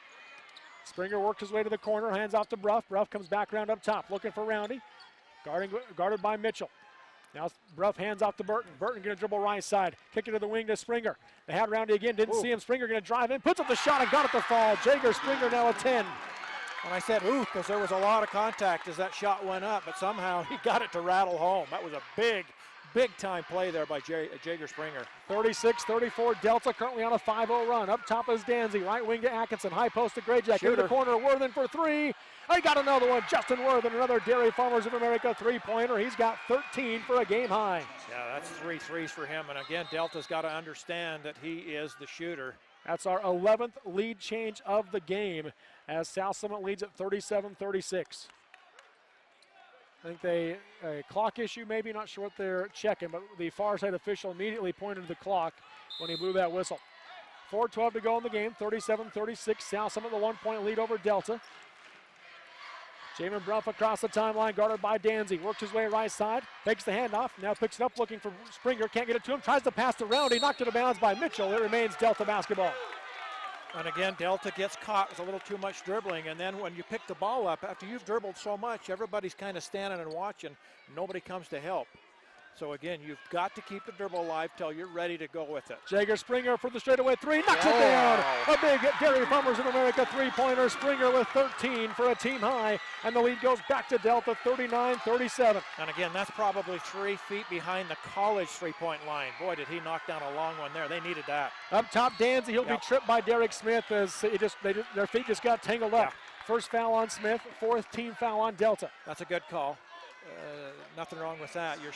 Springer worked his way to the corner, hands off to Bruff. Bruff comes back around up top, looking for Roundy. Guarded by Mitchell. Now Bruff hands off to Burton. Burton going to dribble right side. Kick it to the wing to Springer. They had Roundy again, didn't see him. Springer going to drive in, puts up the shot and got it to fall. Jaeger Springer now a 10. And I said, ooh, because there was a lot of contact as that shot went up, but somehow he got it to rattle home. That was a big time play there by Jaeger Springer. 36-34, Delta currently on a 5-0 run. Up top is Danzy, right wing to Atkinson, high post to Grayjack. Into the corner, Worthen for three. I got another one, Justin Worthen, another Dairy Farmers of America three-pointer. He's got 13 for a game high. Yeah, that's 3 threes for him. And again, Delta's got to understand that he is the shooter. That's our 11th lead change of the game as South Summit leads at 37-36. I think a clock issue maybe, not sure what they're checking, but the far side official immediately pointed to the clock when he blew that whistle. 4:12 to go in the game, 37-36. South Summit the 1-point lead over Delta. Jamin Bruff across the timeline, guarded by Danzy. Works his way right side, takes the handoff, now picks it up looking for Springer, can't get it to him, tries to pass to Roundy, knocked it out of bounds by Mitchell. It remains Delta basketball. And again, Delta gets caught with a little too much dribbling, and then when you pick the ball up, after you've dribbled so much, everybody's kind of standing and watching. Nobody comes to help. So again, you've got to keep the dribble alive till you're ready to go with it. Jaeger Springer for the straightaway three, knocks it down. A big Dairy Farmers of America three-pointer. Springer with 13 for a team high, and the lead goes back to Delta, 39-37. And again, that's probably 3 feet behind the college three-point line. Boy, did he knock down a long one there. They needed that. Up top, Danzy, he'll be tripped by Derek Smith as their feet just got tangled up. First foul on Smith, 4th team foul on Delta. That's a good call. Nothing wrong with that. You're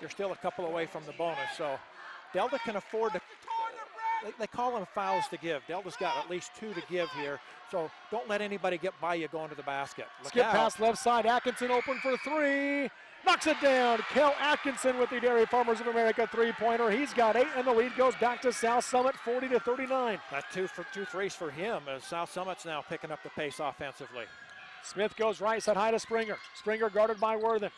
still a couple away from the bonus. So Delta can afford to, they call them fouls to give. Delta's got at least 2 to give here. So don't let anybody get by you going to the basket. Skip pass left side, Atkinson open for three. Knocks it down. Kel Atkinson with the Dairy Farmers of America three-pointer. He's got 8, and the lead goes back to South Summit, 40-39. That's 2 threes for him as South Summit's now picking up the pace offensively. Smith goes right side high to Springer. Springer guarded by Worthen.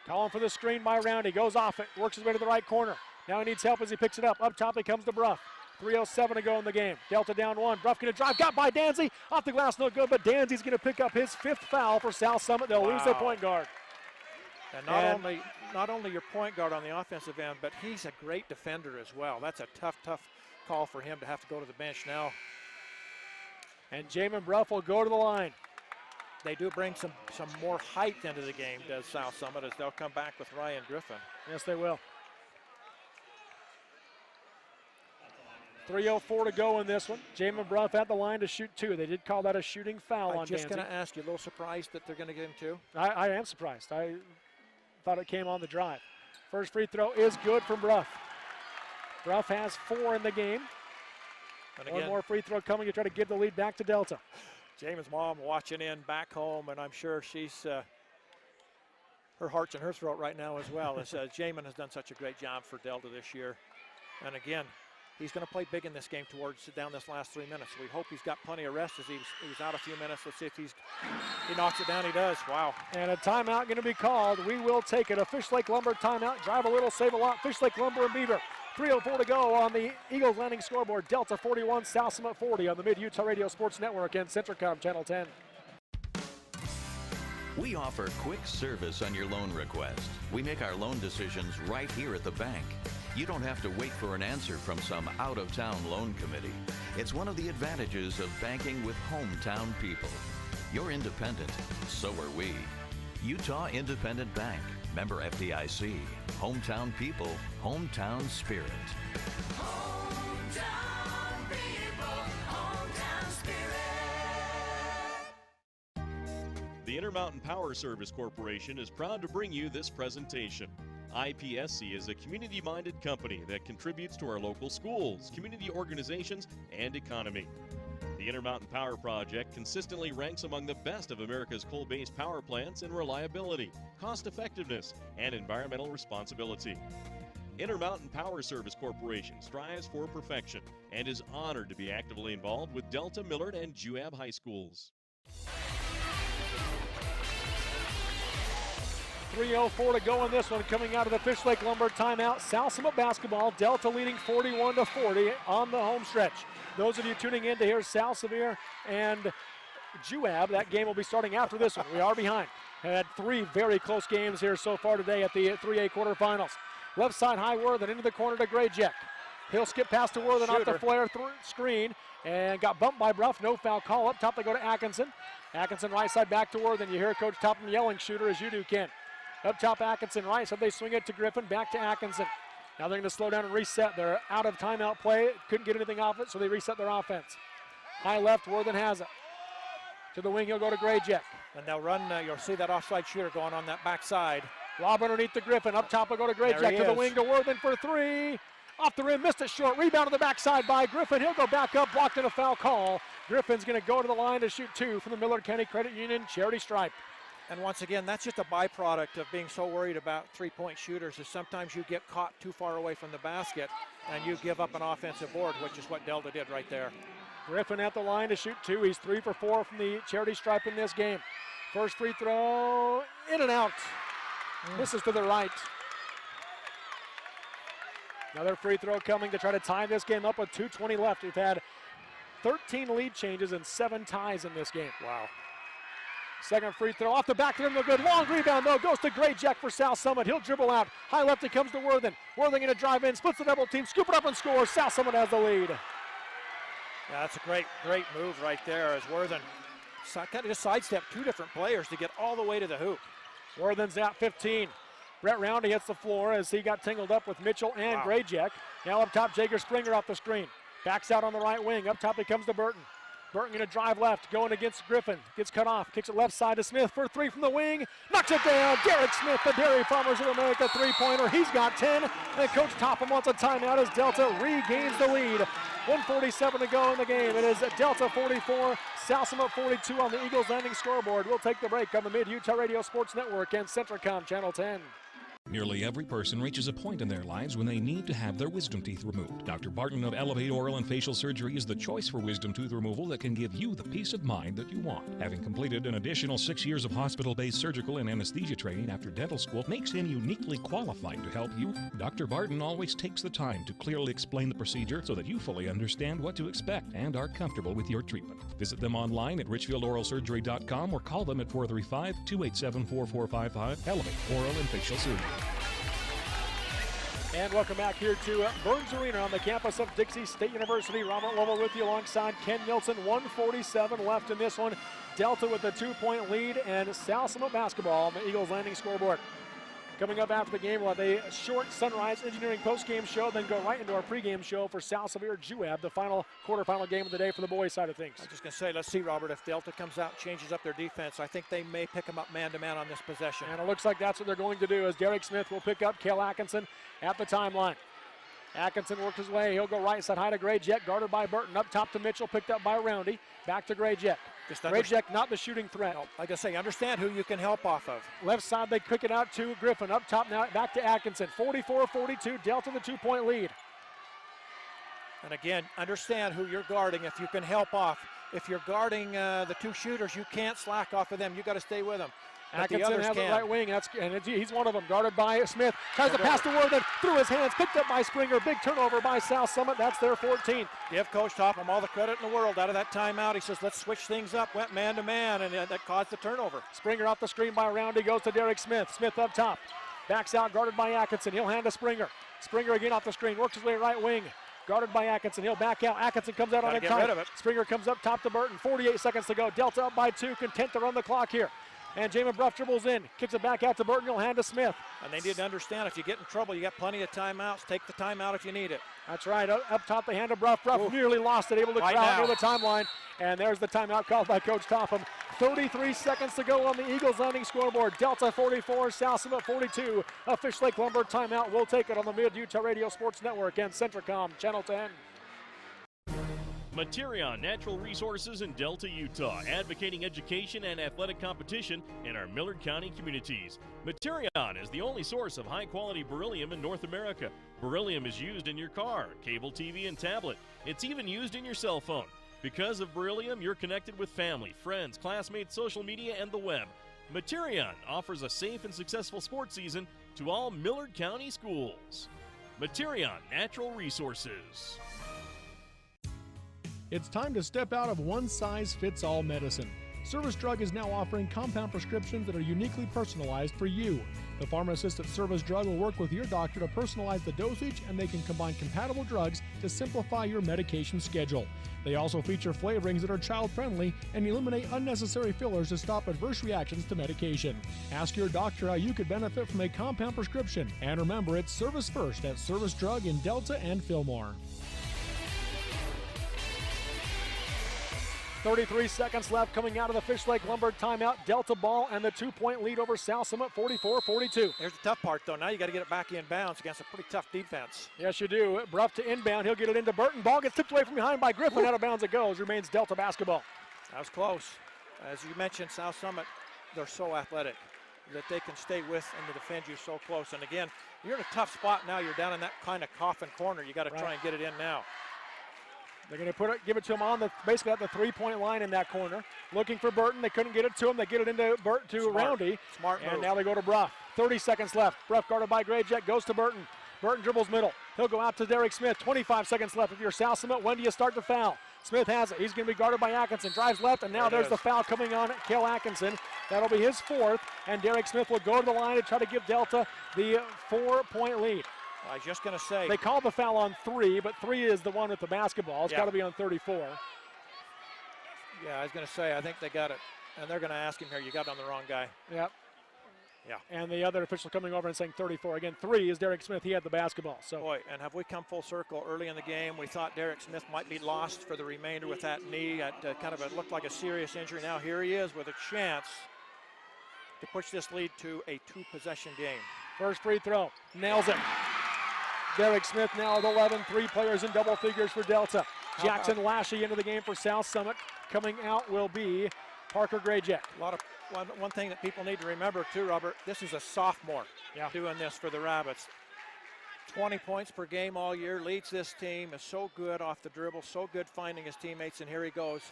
Calling for the screen by Roundy. Goes off it. Works his way to the right corner. Now he needs help as he picks it up. Up top he comes to Bruff. 3:07 to go in the game. Delta down 1. Bruff going to drive. Got by Danzy. Off the glass, no good, but Danzy's going to pick up his 5th foul for South Summit. They'll lose their point guard. And not only your point guard on the offensive end, but he's a great defender as well. That's a tough call for him to have to go to the bench now. And Jamin Bruff will go to the line. They do bring some more height into the game, does South Summit, as they'll come back with Ryan Griffin. Yes, they will. 3:04 to go in this one. Jamin Bruff at the line to shoot 2. They did call that a shooting foul on Danzy. I'm just going to ask you, a little surprised that they're going to get him 2? I am surprised. I thought it came on the drive. First free throw is good from Bruff. Bruff has 4 in the game. And again, one more free throw coming to try to give the lead back to Delta. Jamin's mom watching in back home, and I'm sure she's her heart's in her throat right now as well. As Jamin has done such a great job for Delta this year. And again, he's going to play big in this game towards down this last 3 minutes. We hope he's got plenty of rest as he's out a few minutes. Let's see if he knocks it down. He does. Wow. And a timeout going to be called. We will take it. A Fish Lake Lumber timeout. Drive a little, save a lot. Fish Lake Lumber and Beaver. 3:04 to go on the Eagles Landing scoreboard. Delta 41, South Summit 40 on the Mid-Utah Radio Sports Network and Centricom Channel 10. We offer quick service on your loan request. We make our loan decisions right here at the bank. You don't have to wait for an answer from some out-of-town loan committee. It's one of the advantages of banking with hometown people. You're independent, so are we. Utah Independent Bank, member FDIC. Hometown people, hometown spirit. Hometown people, hometown spirit. The Intermountain Power Service Corporation is proud to bring you this presentation. IPSC is a community-minded company that contributes to our local schools, community organizations, and economy. The Intermountain Power Project consistently ranks among the best of America's coal-based power plants in reliability, cost-effectiveness, and environmental responsibility. Intermountain Power Service Corporation strives for perfection and is honored to be actively involved with Delta, Millard, and Juab High Schools. 3:04 to go in this one. Coming out of the Fish Lake Lumber timeout, South Summit basketball. Delta leading 41-40 on the home stretch. Those of you tuning in to hear South Sevier and Juab, that game will be starting after this one. We are behind. Had 3 very close games here so far today at the 3A quarterfinals. Left side, high Worthen into the corner to Grayjack. He'll skip past to Worthen off the flare screen and got bumped by Bruff. No foul call. Up top they go to Atkinson. Atkinson right side back to Worthen. You hear Coach Topham yelling, shooter, as you do, Ken. Up top, Atkinson right side. They swing it to Griffin. Back to Atkinson. Now they're going to slow down and reset. They're out of timeout play. Couldn't get anything off it, so they reset their offense. High left, Worthen has it. To the wing, he'll go to Grayjack. And they'll run, you'll see that offside shooter going on that backside. Lob underneath to Griffin. Up top, will go to Grayjack. To the wing to Worthen for 3. Off the rim, missed it short. Rebound to the backside by Griffin. He'll go back up, blocked in a foul call. Griffin's going to go to the line to shoot 2 from the Millard County Credit Union charity stripe. And once again, that's just a byproduct of being so worried about three-point shooters, is sometimes you get caught too far away from the basket and you give up an offensive board, which is what Delta did right there. Griffin at the line to shoot 2. He's 3 for 4 from the charity stripe in this game. First free throw, in and out. Misses to the right. Another free throw coming to try to tie this game up with 2:20 left. We've had 13 lead changes and 7 ties in this game. Wow. Second free throw off the back of him, no good. Long rebound though, goes to Grayjack for South Summit. He'll dribble out. High left, it comes to Worthen. Worthen going to drive in, splits the double team, scoop it up and score. South Summit has the lead. Yeah, that's a great move right there as Worthen kind of just sidestepped 2 different players to get all the way to the hoop. Worthen's at 15. Brett Roundy hits the floor as he got tangled up with Mitchell and Grayjack. Now up top, Jager Springer off the screen. Backs out on the right wing. Up top, he comes to Burton. Burton going to drive left, going against Griffin. Gets cut off, kicks it left side to Smith for 3 from the wing. Knocks it down. Derek Smith, the Dairy Farmers of America three-pointer. He's got 10. And Coach Topham wants a timeout as Delta regains the lead. 1:47 to go in the game. It is Delta 44, South Summit 42 on the Eagles Landing scoreboard. We'll take the break on the Mid-Utah Radio Sports Network and Centricom Channel 10. Nearly every person reaches a point in their lives when they need to have their wisdom teeth removed. Dr. Barton of Elevate Oral and Facial Surgery is the choice for wisdom tooth removal that can give you the peace of mind that you want. Having completed an additional 6 years of hospital-based surgical and anesthesia training after dental school makes him uniquely qualified to help you. Dr. Barton always takes the time to clearly explain the procedure so that you fully understand what to expect and are comfortable with your treatment. Visit them online at richfieldoralsurgery.com or call them at 435-287-4455. Elevate Oral and Facial Surgery. And welcome back here to Burns Arena on the campus of Dixie State University. Robert Lovell with you alongside Ken Nilsson. 1:47 left in this one. Delta with a 2-point lead and South Summit basketball on the Eagles Landing scoreboard. Coming up after the game, we'll have a short Sunrise Engineering post-game show, then go right into our pregame show for South Sevier Juab, the final quarterfinal game of the day for the boys' side of things. I was just going to say, let's see, Robert, if Delta comes out and changes up their defense, I think they may pick them up man-to-man on this possession. And it looks like that's what they're going to do, as Derek Smith will pick up Cale Atkinson at the timeline. Atkinson works his way. He'll go right side high to Grayjack, guarded by Burton. Up top to Mitchell, picked up by Roundy. Back to Grayjack. Grayjack not the shooting threat. No, like I say, understand who you can help off of. Left side, they kick it out to Griffin. Up top now, back to Atkinson. 44-42, Delta the 2-point lead. And again, understand who you're guarding if you can help off. If you're guarding the 2 shooters, you can't slack off of them. You got to stay with them. Atkinson has the right wing, he's one of them, guarded by Smith. Tries to pass to Worthen, through his hands, picked up by Springer. Big turnover by South Summit, that's their 14th. Give Coach Topham all the credit in the world out of that timeout. He says, let's switch things up, went man-to-man, and that caused the turnover. Springer off the screen by Roundy, goes to Derek Smith. Smith up top, backs out, guarded by Atkinson. He'll hand to Springer. Springer again off the screen, works his way right wing. Guarded by Atkinson, he'll back out. Atkinson comes out on the time. Springer comes up top to Burton, 48 seconds to go. Delta up by 2, content to run the clock here. And Jamin Bruff dribbles in, kicks it back out to Burton, he'll hand to Smith. And they need to understand, if you get in trouble, you got plenty of timeouts. Take the timeout if you need it. That's right, up top they hand to Bruff. Bruff nearly lost it, able to crowd near the timeline. And there's the timeout called by Coach Topham. 33 seconds to go on the Eagles Landing scoreboard. Delta 44, South Summit 42. A Fish Lake Lumber timeout. We'll take it on the Mid-Utah Radio Sports Network and Centricom Channel 10. Materion Natural Resources in Delta, Utah, advocating education and athletic competition in our Millard County communities. Materion is the only source of high-quality beryllium in North America. Beryllium is used in your car, cable TV, and tablet. It's even used in your cell phone. Because of beryllium, you're connected with family, friends, classmates, social media, and the web. Materion offers a safe and successful sports season to all Millard County schools. Materion Natural Resources. It's time to step out of one-size-fits-all medicine. Service Drug is now offering compound prescriptions that are uniquely personalized for you. The pharmacist at Service Drug will work with your doctor to personalize the dosage, and they can combine compatible drugs to simplify your medication schedule. They also feature flavorings that are child-friendly and eliminate unnecessary fillers to stop adverse reactions to medication. Ask your doctor how you could benefit from a compound prescription. And remember, it's service first at Service Drug in Delta and Fillmore. 33 seconds left coming out of the Fish Lake Lumber timeout. Delta ball and the 2-point lead over South Summit, 44-42. Here's the tough part, though. Now you got to get it back in bounds against a pretty tough defense. Yes, you do. Bruff to inbound. He'll get it into Burton. Ball gets tipped away from behind by Griffin. Out of bounds it goes. Remains Delta basketball. That was close. As you mentioned, South Summit, they're so athletic that they can stay with and defend you so close. And again, you're in a tough spot now. You're down in that kind of coffin corner. You got to try and get it in now. They're going to give it to him on basically at the 3-point line in that corner. Looking for Burton. They couldn't get it to him. They get it into Roundy. Smart move. And now they go to Bruff. 30 seconds left. Bruff guarded by Grayjet. Goes to Burton. Burton dribbles middle. He'll go out to Derek Smith. 25 seconds left. If you're South Summit, when do you start to foul? Smith has it. He's going to be guarded by Atkinson. Drives left, and now there's the foul coming on Cale Atkinson. That'll be his fourth, and Derek Smith will go to the line to try to give Delta the 4-point lead. I was just going to say. They called the foul on 3, but 3 is the one with the basketball. It's got to be on 34. Yeah, I was going to say, I think they got it. And they're going to ask him here, you got it on the wrong guy. Yep. Yeah. And the other official coming over and saying 34. Again, 3 is Derek Smith. He had the basketball. So. Boy, and have we come full circle early in the game? We thought Derek Smith might be lost for the remainder with that knee. It looked like a serious injury. Now here he is with a chance to push this lead to a 2-possession game. First free throw. Nails it. Derek Smith now with 11, 3 players in double figures for Delta. Jackson Lashley into the game for South Summit. Coming out will be Parker Grayjet. One thing that people need to remember too, Robert, this is a sophomore doing this for the Rabbits. 20 points per game all year, leads this team, is so good off the dribble, so good finding his teammates, and here he goes.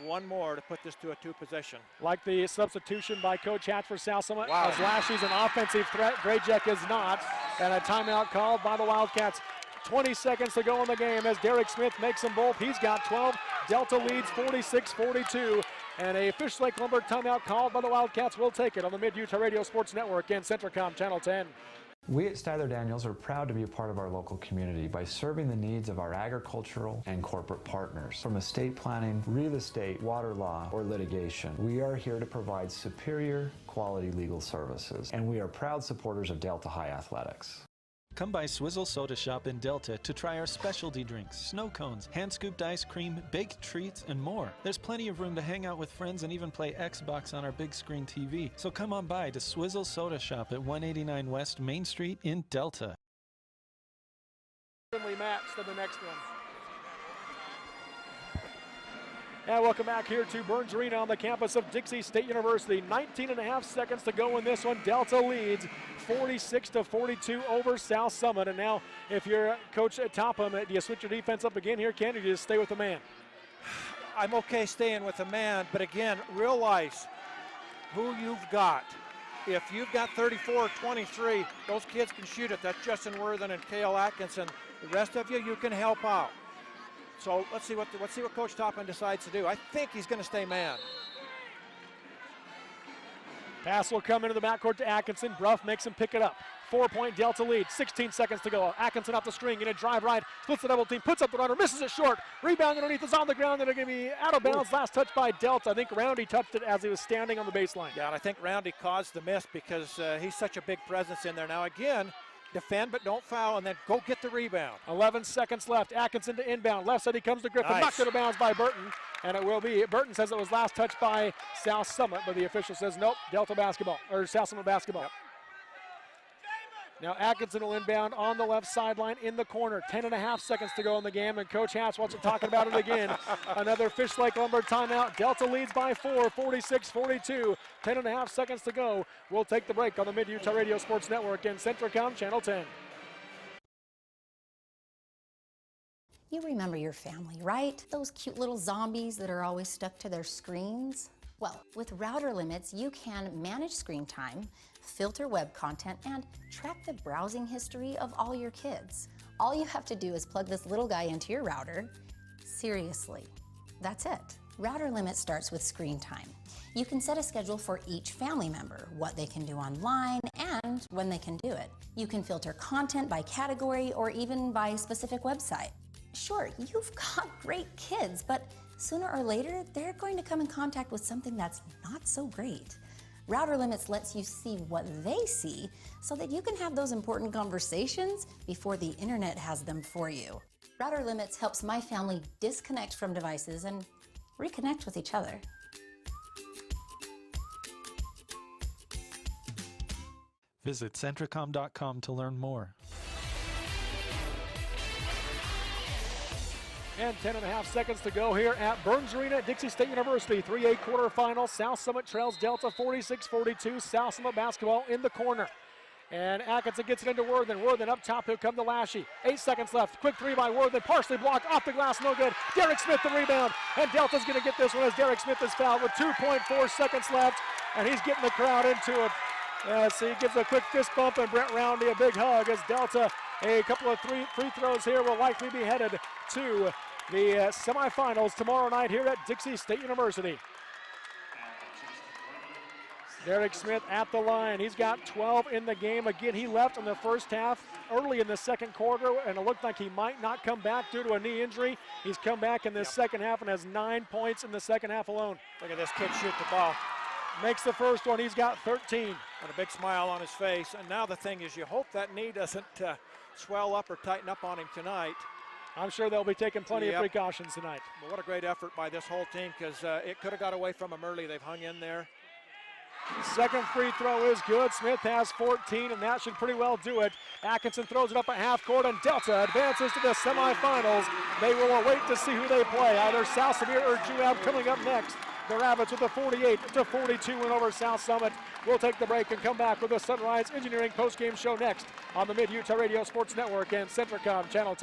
One more to put this to a 2-possession. Like the substitution by Coach Hatch for South Summit. As Lashley's an offensive threat, Grayjet is not. And a timeout called by the Wildcats. 20 seconds to go in the game as Derek Smith makes them both. He's got 12. Delta leads 46-42. And a Fish Lake Lumber timeout called by the Wildcats. Will take it on the Mid-Utah Radio Sports Network and Centricom Channel 10. We at Styler Daniels are proud to be a part of our local community by serving the needs of our agricultural and corporate partners. From estate planning, real estate, water law, or litigation, we are here to provide superior quality legal services, and we are proud supporters of Delta High Athletics. Come by Swizzle Soda Shop in Delta to try our specialty drinks, snow cones, hand-scooped ice cream, baked treats, and more. There's plenty of room to hang out with friends and even play Xbox on our big screen TV. So come on by to Swizzle Soda Shop at 189 West Main Street in Delta. Match to the next one. And welcome back here to Burns Arena on the campus of Dixie State University. 19.5 seconds to go in this one. Delta leads 46-42 over South Summit. And now, if you're Coach Topham, do you switch your defense up again here, Ken, or do you just stay with the man? I'm okay staying with the man, but again, realize who you've got. If you've got 34-23, those kids can shoot it. That's Justin Worthen and Cale Atkinson. The rest of you can help out. So let's see what Coach Topham decides to do. I think he's going to stay man. Pass will come into the backcourt to Atkinson. Bruff makes him pick it up. 4-point Delta lead, 16 seconds to go. Atkinson off the string, going to drive right, splits the double team, puts up the runner, misses it short. Rebound underneath is on the ground, and they're going to be out of bounds. Last touch by Delta. I think Roundy touched it as he was standing on the baseline. Yeah, and I think Roundy caused the miss because he's such a big presence in there. Now again, defend but don't foul, and then go get the rebound. 11 seconds left. Atkinson to inbound. Left side he comes to Griffin. Nice. Knocked out of bounds by Burton, and it will be. Burton says it was last touched by South Summit, but the official says nope, Delta basketball, or South Summit basketball. Yep. Now Atkinson will inbound on the left sideline in the corner. 10.5 seconds to go in the game, and Coach Hatch wants to talk about it again. Another Fish Lake Lumber timeout. Delta leads by 4, 46-42. 10.5 seconds to go. We'll take the break on the Mid-Utah Radio Sports Network and Centricom Channel 10. You remember your family, right? Those cute little zombies that are always stuck to their screens? Well, with router limits, you can manage screen time, filter web content, and track the browsing history of all your kids. All you have to do is plug this little guy into your router. Seriously, that's it. Router limit starts with screen time. You can set a schedule for each family member, what they can do online, and when they can do it. You can filter content by category or even by specific website. Sure, you've got great kids, but sooner or later, they're going to come in contact with something that's not so great. Router limits lets you see what they see so that you can have those important conversations before the internet has them for you. Router limits helps my family disconnect from devices and reconnect with each other. Visit Centricom.com to learn more. And 10.5 seconds to go here at Burns Arena at Dixie State University. 3A quarterfinal. South Summit trails Delta 46-42. South Summit basketball in the corner. And Atkinson gets it into Worthen. Worthen up top. He'll come to Lashy. 8 seconds left. Quick three by Worthen. Partially blocked off the glass. No good. Derek Smith the rebound. And Delta's going to get this one as Derek Smith is fouled with 2.4 seconds left. And he's getting the crowd into it. So he gives a quick fist bump and Brent Roundy a big hug as Delta, a couple of free throws here, will likely be headed to the semifinals tomorrow night here at Dixie State University. Derek Smith at the line. He's got 12 in the game. Again, he left in the first half early in the second quarter, and it looked like he might not come back due to a knee injury. He's come back in the second half and has 9 points in the second half alone. Look at this kid shoot the ball. Makes the first one. He's got 13. And a big smile on his face. And now the thing is, you hope that knee doesn't swell up or tighten up on him tonight. I'm sure they'll be taking plenty of precautions tonight. But what a great effort by this whole team, because it could have got away from them early. They've hung in there. Second free throw is good. Smith has 14, and that should pretty well do it. Atkinson throws it up at half court, and Delta advances to the semifinals. They will await to see who they play, either South Sevier or Juab coming up next. The Rabbits with a 48-42 win over South Summit. We'll take the break and come back with the Sunrise Engineering postgame show next on the Mid-Utah Radio Sports Network and Centricom Channel 10.